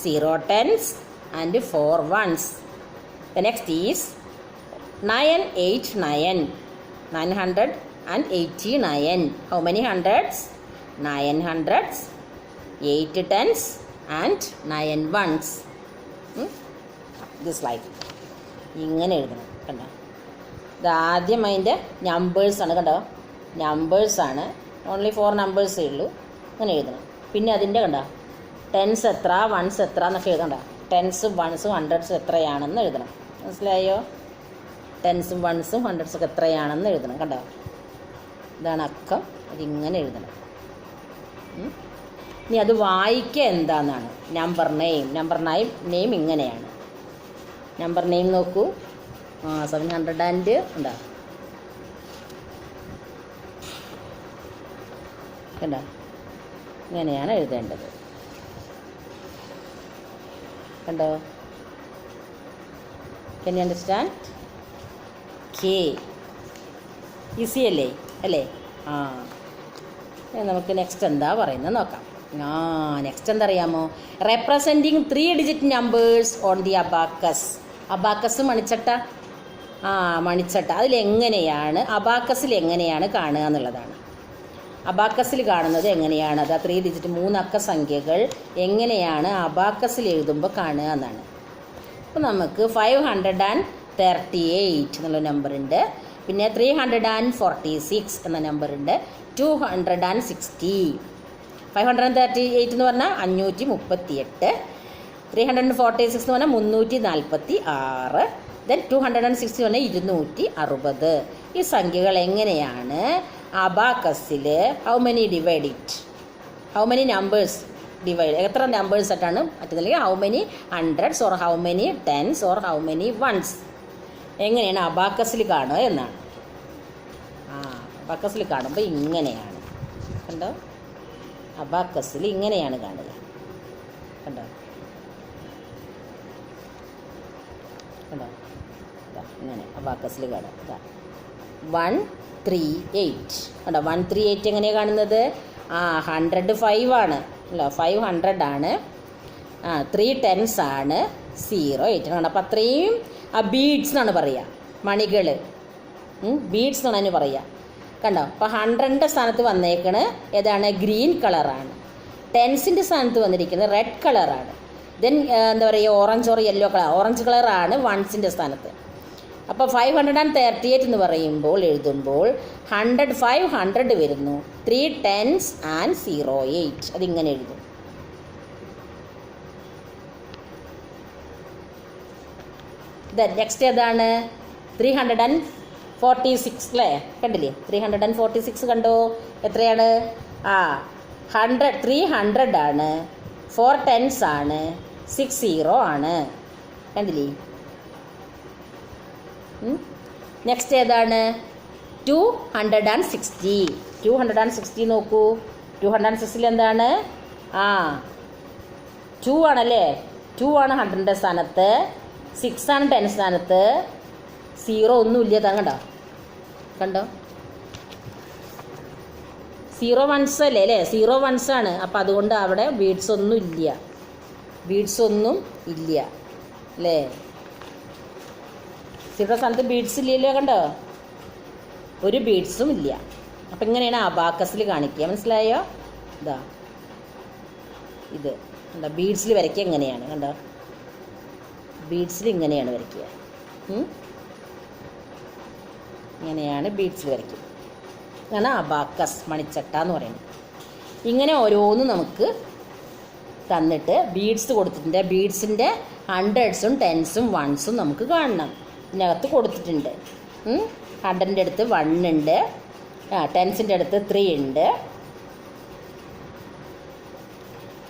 0 10s and 4 1s. The next is 989. 989. How many hundreds? 9 hundreds. 8 10s and 9 1s. This like ഇങ്ങനെ എഴുതണം. കണ്ടോ? ഇത് ആദ്യം അതിൻ്റെ നമ്പേഴ്സാണ്. കണ്ടോ? നമ്പേഴ്സാണ്. ഓൺലി 4 നമ്പേഴ്സേ ഉള്ളൂ. അങ്ങനെ എഴുതണം. പിന്നെ അതിൻ്റെ കണ്ടോ 10s എത്ര 1s എത്ര എന്നൊക്കെ എഴുതണ്ട. 10s 1s 100s എത്രയാണെന്ന് എഴുതണം. മനസ്സിലായോ? 10s 1s 100s ഒക്കെ എത്രയാണെന്ന് എഴുതണം. കണ്ടോ? ഇതാണ് അക്കം. അതിങ്ങനെ എഴുതണം. ഇനി അത് വായിക്കുക എന്താണെന്നാണ്. നമ്പർ നെയിം ഇങ്ങനെയാണ്. നമ്പർ നെയിം നോക്കൂ. 700 ഉണ്ടോ? കണ്ടോ? ഇങ്ങനെയാണ് എഴുതേണ്ടത്. കണ്ടോ? Can you understand? K. Easy അല്ലേ? നമുക്ക് നെക്സ്റ്റ് എന്താ പറയുന്നത് നോക്കാം. നെക്സ്റ്റ് എന്താ അറിയാമോ? Representing 3 digit numbers on the abacus. Abacus മണിച്ചട്ട അതിലെങ്ങനെയാണ് അബാക്കസിൽ എങ്ങനെയാണ് കാണുക എന്നുള്ളതാണ്. അബാക്കസിൽ കാണുന്നത് എങ്ങനെയാണ്? അത് 3 ഡിജിറ്റ് 3 അക്ക സംഖ്യകൾ എങ്ങനെയാണ് അബാക്കസിൽ എഴുതുമ്പോൾ കാണുക എന്നാണ്. അപ്പോൾ നമുക്ക് 538 എന്നുള്ള നമ്പറുണ്ട്, പിന്നെ 346 എന്ന നമ്പറുണ്ട്, 260. 538 എന്ന് പറഞ്ഞാൽ 538, 346 എന്ന് പറഞ്ഞാൽ 346, ദെൻ 260 എന്ന് പറഞ്ഞാൽ 260. ഈ സംഖ്യകൾ എങ്ങനെയാണ് അബാക്കസിൽ ഹൗ മെനി നമ്പേഴ്സ് ഡിവൈഡ്, എത്ര നമ്പേഴ്സ് ആയിട്ടാണ് പറ്റുന്നില്ലെങ്കിൽ how many hundreds or how many tens or how many ones എങ്ങനെയാണ് അബാക്കസിൽ കാണുക എന്നാണ്. അബാക്കസിൽ കാണുമ്പോൾ ഇങ്ങനെയാണ്. കണ്ടോ? അബാക്കസിൽ ഇങ്ങനെയാണ് കാണുക. കണ്ടോ? ഇങ്ങനെ അബാക്കസിൽ കാണുക. 138 കണ്ടോ? 138 എങ്ങനെയാണ് കാണുന്നത്? 105 ആണ് അല്ലോ, 500 ആണ്, 3 10s ആണ്, 0 8 ആണ്. അപ്പോൾ അത്രയും ബീഡ്സ് എന്നാണ് പറയുക, മണികൾ, ബീഡ്സ് എന്നാണ് അതിന് പറയുക. കണ്ടോ? അപ്പോൾ 100ൻ്റെ സ്ഥാനത്ത് വന്നേക്കണ് ഏതാണ്? ഗ്രീൻ കളറാണ്. 10സിൻ്റെ സ്ഥാനത്ത് വന്നിരിക്കുന്നത് റെഡ് കളറാണ്. ദെൻ എന്താ പറയുക, orange or yellow colour, orange കളറാണ് 1സിൻ്റെ സ്ഥാനത്ത്. അപ്പോൾ 538 എന്ന് പറയുമ്പോൾ എഴുതുമ്പോൾ 500 വരുന്നു, 3 10s and 0 8 അതിങ്ങനെ എഴുതും. നെക്സ്റ്റ് ഏതാണ്? 346 അല്ലേ? കണ്ടില്ലേ? 346 കണ്ടോ? എത്രയാണ്? 300 ആണ്, 4 10s ആണ്, 6 0 ആണ്. കണ്ടില്ലേ? നെക്സ്റ്റ് ഏതാണ്? 260 നോക്കൂ. 260 എന്താണ്? 2 ആണല്ലേ? 2 ആണ് 100ൻ്റെ സ്ഥാനത്ത്, 6 ആണ് 10 സ്ഥാനത്ത്, 0 ഒന്നുമില്ല. കണ്ടോ? 0 1s അല്ലേ? 0 1s ആണ്. അപ്പം അതുകൊണ്ട് അവിടെ ബീഡ്സ് ഒന്നും ഇല്ല അല്ലേ? 0 സ്ഥാനത്ത് ബീഡ്സ് ഇല്ലല്ലോ. കണ്ടോ? ഒരു ബീഡ്സും ഇല്ല. അപ്പം ഇങ്ങനെയാണ് അബാക്കസിൽ കാണിക്കുക. മനസ്സിലായോ? ഇത് എന്താ ബീഡ്സിൽ വരയ്ക്കുക എങ്ങനെയാണ്? കണ്ടോ? ബീഡ്സിൽ ഇങ്ങനെയാണ് വരയ്ക്കുക. ഇങ്ങനെയാണ് ബീഡ്സിൽ വരയ്ക്കുക. അങ്ങനെ അബാക്കസ് മണിച്ചട്ട എന്ന് പറയുന്നത്. ഇങ്ങനെ ഓരോന്നും നമുക്ക് തന്നിട്ട് ബീഡ്സ് കൊടുത്തിട്ടുണ്ട്. ബീഡ്സിൻ്റെ 100s 10s 1s നമുക്ക് കാണണം. ഇതിനകത്ത് കൊടുത്തിട്ടുണ്ട്. 100ൻ്റെ അടുത്ത് 1 ഉണ്ട്, 10സിൻ്റെ അടുത്ത് 3 ഉണ്ട്,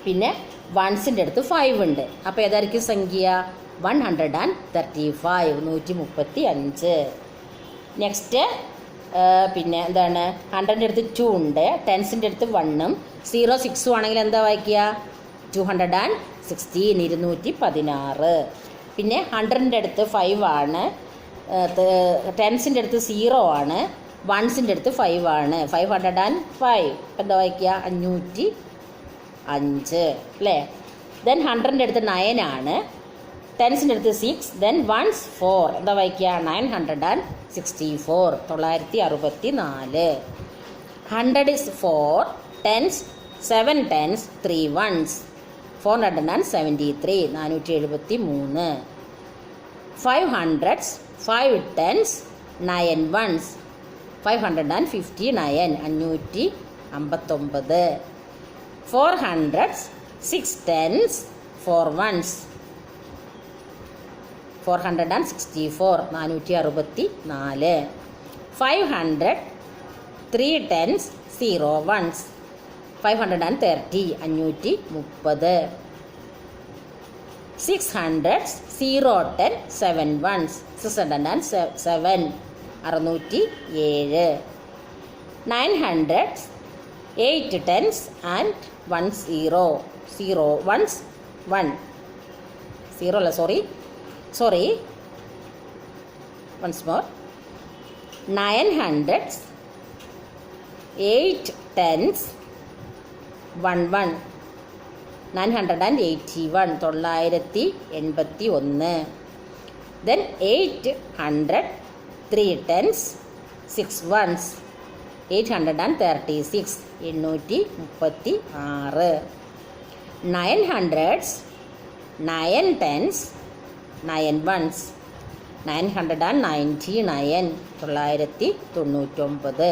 പിന്നെ 1സിൻ്റെ അടുത്ത് 5 ഉണ്ട്. അപ്പോൾ ഏതായിരിക്കും സംഖ്യ? 135 135. നെക്സ്റ്റ് പിന്നെ എന്താണ്? 100ൻ്റെ അടുത്ത് 2 ഉണ്ട്, 10സിൻ്റെ അടുത്ത് 1ഉം 0 6 ആണെങ്കിൽ എന്താ വായിക്കുക? 216 216. പിന്നെ 100ൻ്റെ അടുത്ത് 5 ആണ്, 10സിൻ്റെ അടുത്ത് 0 ആണ്, 1സിൻ്റെ അടുത്ത് 5 ആണ്, 505. എന്താ വായിക്കുക? 505 അല്ലേ? ദെൻ 100ൻ്റെ അടുത്ത് 9 ആണ്, 10സിൻ്റെ അടുത്ത് 6, ദെൻ 1s 4. എന്താ വായിക്കുക? 964 964. 100 is 4 10s, 7 10s, 3 1s, 473 473. 5 hundreds, 5 10s, 9 1s, 559 559. 4 hundreds, 6 10s, 4 1s, 464 464. 500, 3 10s, 0 1s, 530 530. 600s, 0 10 7 1s, 607 607. 900s, 8 10s and 1 0 0 1 1 0 അല്ല sorry once more 9 hundreds 8 tens 1 1 981 981 then 800 3 tens 6 ones 836 836 9 hundreds 9 tens 9 ones 999 999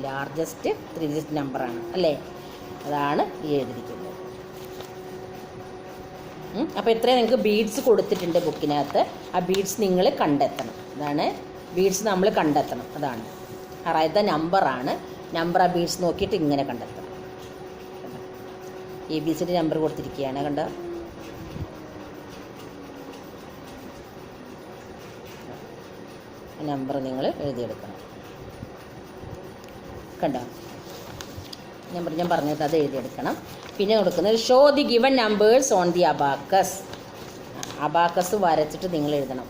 largest 3 digit നമ്പറാണ് അല്ലേ, അതാണ് ഈ എഴുതിയിരിക്കുന്നത്. അപ്പോൾ ഇത്രയും നിങ്ങൾക്ക് ബീഡ്സ് കൊടുത്തിട്ടുണ്ട് ബുക്കിനകത്ത്. ആ ബീഡ്സ് നിങ്ങൾ കണ്ടെത്തണം. അതാണ് ബീഡ്സ് നമ്മൾ കണ്ടെത്തണം. അതാണ് അതായത് നമ്പറാണ്. നമ്പർ ആ ബീഡ്സ് നോക്കിയിട്ട് ഇങ്ങനെ കണ്ടെത്തണം. ABC നമ്പർ കൊടുത്തിരിക്കുകയാണ്, കണ്ടോ. നമ്പർ നിങ്ങൾ എഴുതിയെടുക്കണം, കണ്ടോ. നമ്പർ ഞാൻ പറഞ്ഞിട്ട് അത് എഴുതിയെടുക്കണം. പിന്നെ കൊടുക്കുന്നത് show the given numbers on the abacus. Abacus വരച്ചിട്ട് നിങ്ങൾ എഴുതണം.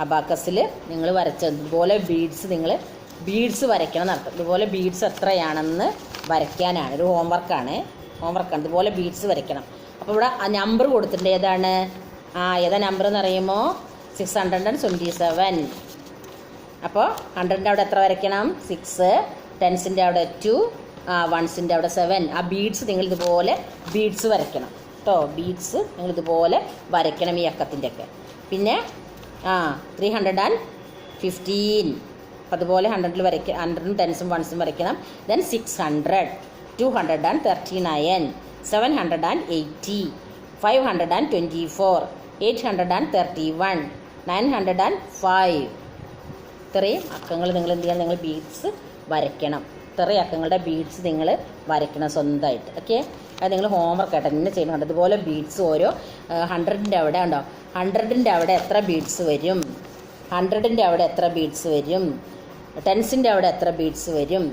അബാക്കസിൽ നിങ്ങൾ വരച്ചതുപോലെ ബീഡ്സ് വരയ്ക്കണം എന്നർത്ഥം. ഇതുപോലെ ബീഡ്സ് എത്രയാണെന്ന് വരയ്ക്കാനാണ്, ഒരു ഹോംവർക്കാണ്. ഇതുപോലെ ബീഡ്സ് വരയ്ക്കണം. അപ്പോൾ ഇവിടെ ആ നമ്പർ കൊടുത്തിട്ടുണ്ട്. ഏതാണ് ഏതാ നമ്പർ എന്ന് അറിയുമോ? 627. അപ്പോൾ 100ൻ്റെ അവിടെ എത്ര വരയ്ക്കണം? 6, 10ൻ്റെ അവിടെ 2, 1ൻ്റെ അവിടെ 7. ആ ബീഡ്സ് നിങ്ങൾ ഇതുപോലെ ബീഡ്സ് വരയ്ക്കണം കേട്ടോ. ബീഡ്സ് നിങ്ങൾ ഇതുപോലെ വരയ്ക്കണം ഈ അക്കത്തിൻ്റെ ഒക്കെ. പിന്നെ 315. അപ്പം അതുപോലെ 100ൽ 100ഉം 10ഉം 1ഉം വരയ്ക്കണം. ദെൻ 600, 239, 780, 524, 831, 905. ഇത്രയും അക്കങ്ങൾ നിങ്ങൾ എന്ത് ചെയ്യണം? നിങ്ങൾ ബീഡ്സ് വരയ്ക്കണം. ഇത്രയും അക്കങ്ങളുടെ ബീഡ്സ് നിങ്ങൾ വരയ്ക്കണം സ്വന്തമായിട്ട്. ഓക്കെ, അത് നിങ്ങൾ ഹോംവർക്ക് ആയിട്ട് തന്നെ ചെയ്യണം. അതുപോലെ ബീഡ്സ് ഓരോ 100ൻ്റെ അവിടെ ഉണ്ടോ, 100ൻ്റെ അവിടെ എത്ര ബീഡ്സ് വരും, 100ൻ്റെ അവിടെ എത്ര ബീഡ്സ് വരും, 10ൻ്റെ അവിടെ എത്ര ബീഡ്സ് വരും,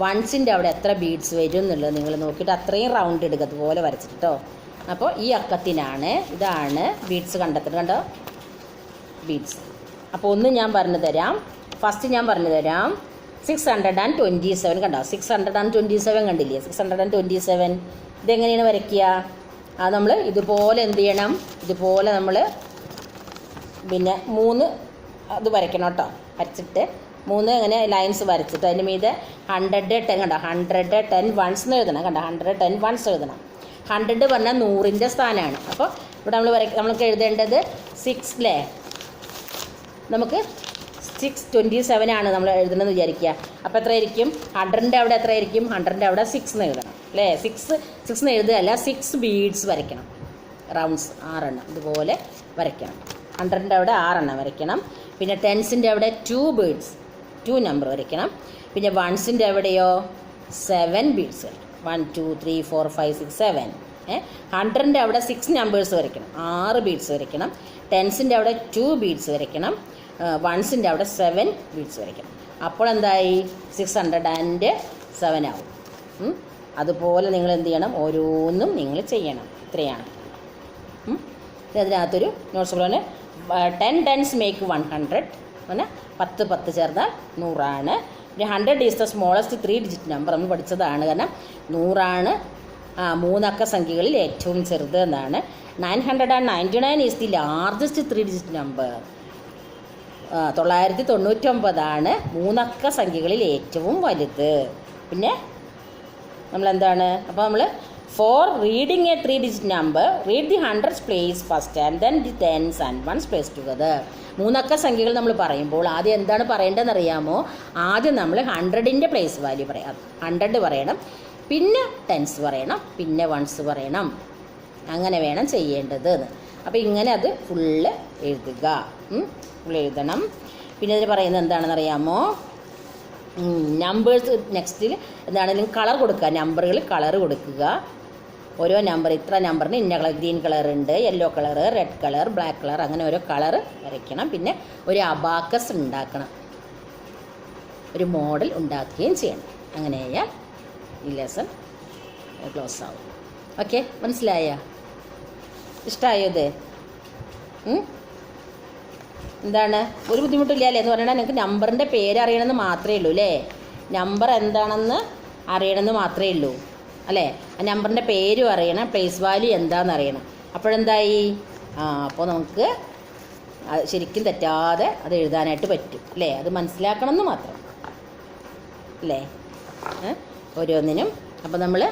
1ൻ്റെ അവിടെ എത്ര ബീഡ്സ് വരും എന്നുള്ളത് നിങ്ങൾ നോക്കിയിട്ട് അത്രയും റൗണ്ട് എടുക്കുക അതുപോലെ വരച്ചിട്ട് കേട്ടോ. അപ്പോൾ ഈ അക്കത്തിനാണ് ഇതാണ് ബീഡ്സ് കണ്ടെത്തുന്നത്. കണ്ടോ ബീഡ്സ്. അപ്പോൾ ഒന്ന് ഞാൻ പറഞ്ഞു തരാം. ഫസ്റ്റ് ഞാൻ പറഞ്ഞു തരാം. 627 കണ്ടോ, 627 കണ്ടില്ലേ? 627 ഇതെങ്ങനെയാണ് വരയ്ക്കുക? അത് നമ്മൾ ഇതുപോലെ എന്ത് ചെയ്യണം? ഇതുപോലെ നമ്മൾ പിന്നെ 3 അത് വരയ്ക്കണം കേട്ടോ. വരച്ചിട്ട് 3 ഇങ്ങനെ ലൈൻസ് വരച്ചിട്ട് അതിന് മീതെ 100, 10 കണ്ടോ, 100, 10 വൺസ് എന്ന് എഴുതണം. കണ്ടോ 100, 10 വൺസ് എഴുതണം. 100 പറഞ്ഞാൽ 100ൻ്റെ സ്ഥാനമാണ്. അപ്പോൾ ഇവിടെ നമ്മൾക്ക് എഴുതേണ്ടത് 6 അല്ലേ, നമുക്ക് 627 ആണ് നമ്മൾ എഴുതണമെന്ന് വിചാരിക്കുക. അപ്പോൾ എത്രയായിരിക്കും? 100ൻ്റെ അവിടെ എത്രയായിരിക്കും? 100ൻ്റെ അവിടെ 6 എന്ന് എഴുതണം അല്ലേ. 6 എന്ന് എഴുതുകയല്ല, 6 ബീഡ്സ് വരയ്ക്കണം. റൗണ്ട്സ് 6 എണ്ണം ഇതുപോലെ വരയ്ക്കണം. 100ൻ്റെ അവിടെ 6 എണ്ണം വരയ്ക്കണം. പിന്നെ 10ൻ്റെ അവിടെ 2 ബീഡ്സ്, 2 നമ്പർ വരയ്ക്കണം. പിന്നെ 1ൻ്റെ അവിടെയോ 7 ബീഡ്സ് വരയ്ക്കണം. 1 2 3 4 5 6 7. 100ൻ്റെ അവിടെ 6 നമ്പേഴ്സ് വരയ്ക്കണം, 6 ബീഡ്സ് വരയ്ക്കണം. 10ൻ്റെ അവിടെ 2 ബീഡ്സ് വരയ്ക്കണം. 1ൻ്റെ അവിടെ 7 ബീഡ്സ് വരയ്ക്കണം. അപ്പോൾ എന്തായി? 607 ആവും. അതുപോലെ നിങ്ങൾ എന്ത് ചെയ്യണം? ഓരോന്നും നിങ്ങൾ ചെയ്യണം. ഇത്രയാണ്. അതിനകത്തൊരു നോട്ട്സ് പോലെ 10 tens make 100. അങ്ങനെ 10 ചേർന്നാൽ 100 പിന്നെ 100 is the smallest 3 digit number. നമ്മൾ പഠിച്ചതാണ്. കാരണം 100 3 അക്ക സംഖ്യകളിൽ ഏറ്റവും ചെറുത് എന്നാണ്. 999 is the largest 3 digit number. 999 3 അക്ക സംഖ്യകളിൽ ഏറ്റവും വലുത്. പിന്നെ നമ്മളെന്താണ്? അപ്പോൾ നമ്മൾ four reading A 3 digit number read the 100s place first and then the 10s and 1s place together. 3 അക്ക സംഖ്യകൾ നമ്മൾ പറയുമ്പോൾ ആദ്യം എന്താണ് പറയേണ്ടതെന്ന് അറിയാമോ? ആദ്യം നമ്മൾ 100ൻ്റെ പ്ലേസ് വാല്യൂ പറയാം. 100 പറയണം, പിന്നെ 10s പറയണം, പിന്നെ 1s പറയണം. അങ്ങനെ വേണം ചെയ്യേണ്ടത്. അപ്പോൾ ഇങ്ങനെ അത് ഫുള്ള് എഴുതുക, ഫുള്ള് എഴുതണം. പിന്നെ ഇതിൽ പറയുന്നത് എന്താണെന്ന് അറിയാമോ? നമ്പേഴ്സ് നെക്സ്റ്റിൽ എന്താണെങ്കിലും കളർ കൊടുക്കുക. നമ്പറുകൾ കളർ കൊടുക്കുക. ഓരോ നമ്പർ, ഇത്ര നമ്പറിന് ഇന്ന കളർ, ഗ്രീൻ കളർ ഉണ്ട്, yellow colour, red colour, black colour, അങ്ങനെ ഓരോ കളർ വരയ്ക്കണം. പിന്നെ ഒരു അബാക്കസ് ഉണ്ടാക്കണം, ഒരു മോഡൽ ഉണ്ടാക്കുകയും ചെയ്യണം. അങ്ങനെ ആയാൽ ഈ ലെസൺ ക്ലോസ് ആവും. ഓക്കെ, മനസ്സിലായോ? ഇഷ്ടമായോ ഇത്? എന്താണ്, ഒരു ബുദ്ധിമുട്ടില്ല അല്ലേ? എന്ന് പറയണത് നിങ്ങൾക്ക് നമ്പറിൻ്റെ പേര് അറിയണമെന്ന് മാത്രമേ ഉള്ളൂ അല്ലേ? നമ്പർ എന്താണെന്ന് അറിയണമെന്ന് മാത്രമേ ഉള്ളൂ അല്ലേ? ആ നമ്പറിൻ്റെ പേരും അറിയണം, പ്ലേസ് വാല്യൂ എന്താണെന്ന് അറിയണം. അപ്പോഴെന്തായി? അപ്പോൾ നമുക്ക് ശരിക്കും തെറ്റാതെ അത് എഴുതാനായിട്ട് പറ്റും അല്ലേ? അത് മനസ്സിലാക്കണം എന്ന് മാത്രം അല്ലേ ഓരോന്നിനും. അപ്പോൾ നമ്മൾ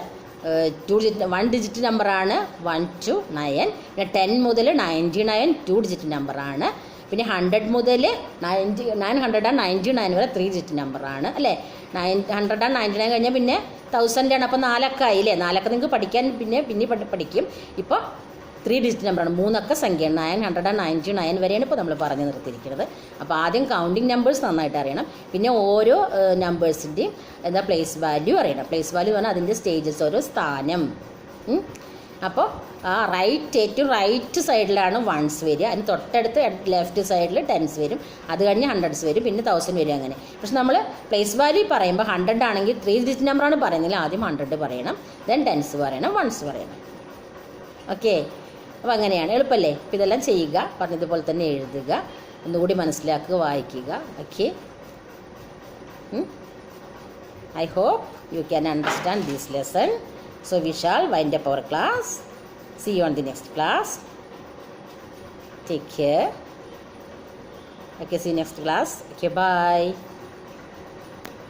1 ഡിജിറ്റ് നമ്പറാണ് 1 to 9. പിന്നെ 10 മുതൽ 99 2 ഡിജിറ്റ് നമ്പറാണ്. പിന്നെ 100 മുതൽ 999 വരെ 3 ഡിജിറ്റ് നമ്പറാണ് അല്ലേ? 999 കഴിഞ്ഞാൽ പിന്നെ 1000 ആണ്. അപ്പോൾ 4 അക്ക ആയില്ലേ? 4 അക്ക നിങ്ങൾക്ക് പഠിക്കാൻ പിന്നെ പഠിക്കും. ഇപ്പോൾ 3 ഡിജിറ്റ് നമ്പറാണ്, 3 അക്ക സംഖ്യയാണ്. 999 വരെയാണ് ഇപ്പോൾ നമ്മൾ പറഞ്ഞു നിർത്തിയിരിക്കുന്നത്. അപ്പോൾ ആദ്യം കൗണ്ടിങ് നമ്പേഴ്സ് നന്നായിട്ട് അറിയണം. പിന്നെ ഓരോ നമ്പേഴ്സിൻ്റെയും പ്ലേസ് വാല്യൂ അറിയണം. പ്ലേസ് വാല്യൂ പറഞ്ഞാൽ അതിൻ്റെ സ്റ്റേജസ്, ഓരോ സ്ഥാനം. അപ്പോൾ ഏറ്റവും റൈറ്റ് സൈഡിലാണ് 1s വരിക. അതിന് തൊട്ടടുത്ത് ലെഫ്റ്റ് സൈഡിൽ 10s വരും. അത് കഴിഞ്ഞ് 100s വരും, പിന്നെ 1000 വരും. അങ്ങനെ. പക്ഷെ നമ്മൾ പ്ലേസ് വാല്യൂ പറയുമ്പോൾ 100 ആണെങ്കിൽ 3 ഡിജിറ്റ് നമ്പറാണ് പറയുന്നത്, ആദ്യം 100 പറയണം, ദെൻ 10s പറയണം, 1s പറയണം. ഓക്കെ, അപ്പോൾ അങ്ങനെയാണ്. എളുപ്പമല്ലേ? അപ്പോൾ ഇതെല്ലാം ചെയ്യുക, പറഞ്ഞതുപോലെ തന്നെ എഴുതുക, ഒന്നുകൂടി മനസ്സിലാക്കുക, വായിക്കുക. Okay, I hope you can understand this lesson. So we shall wind up our class. See you on the next class. Take care. Okay, see you next class. Okay, bye.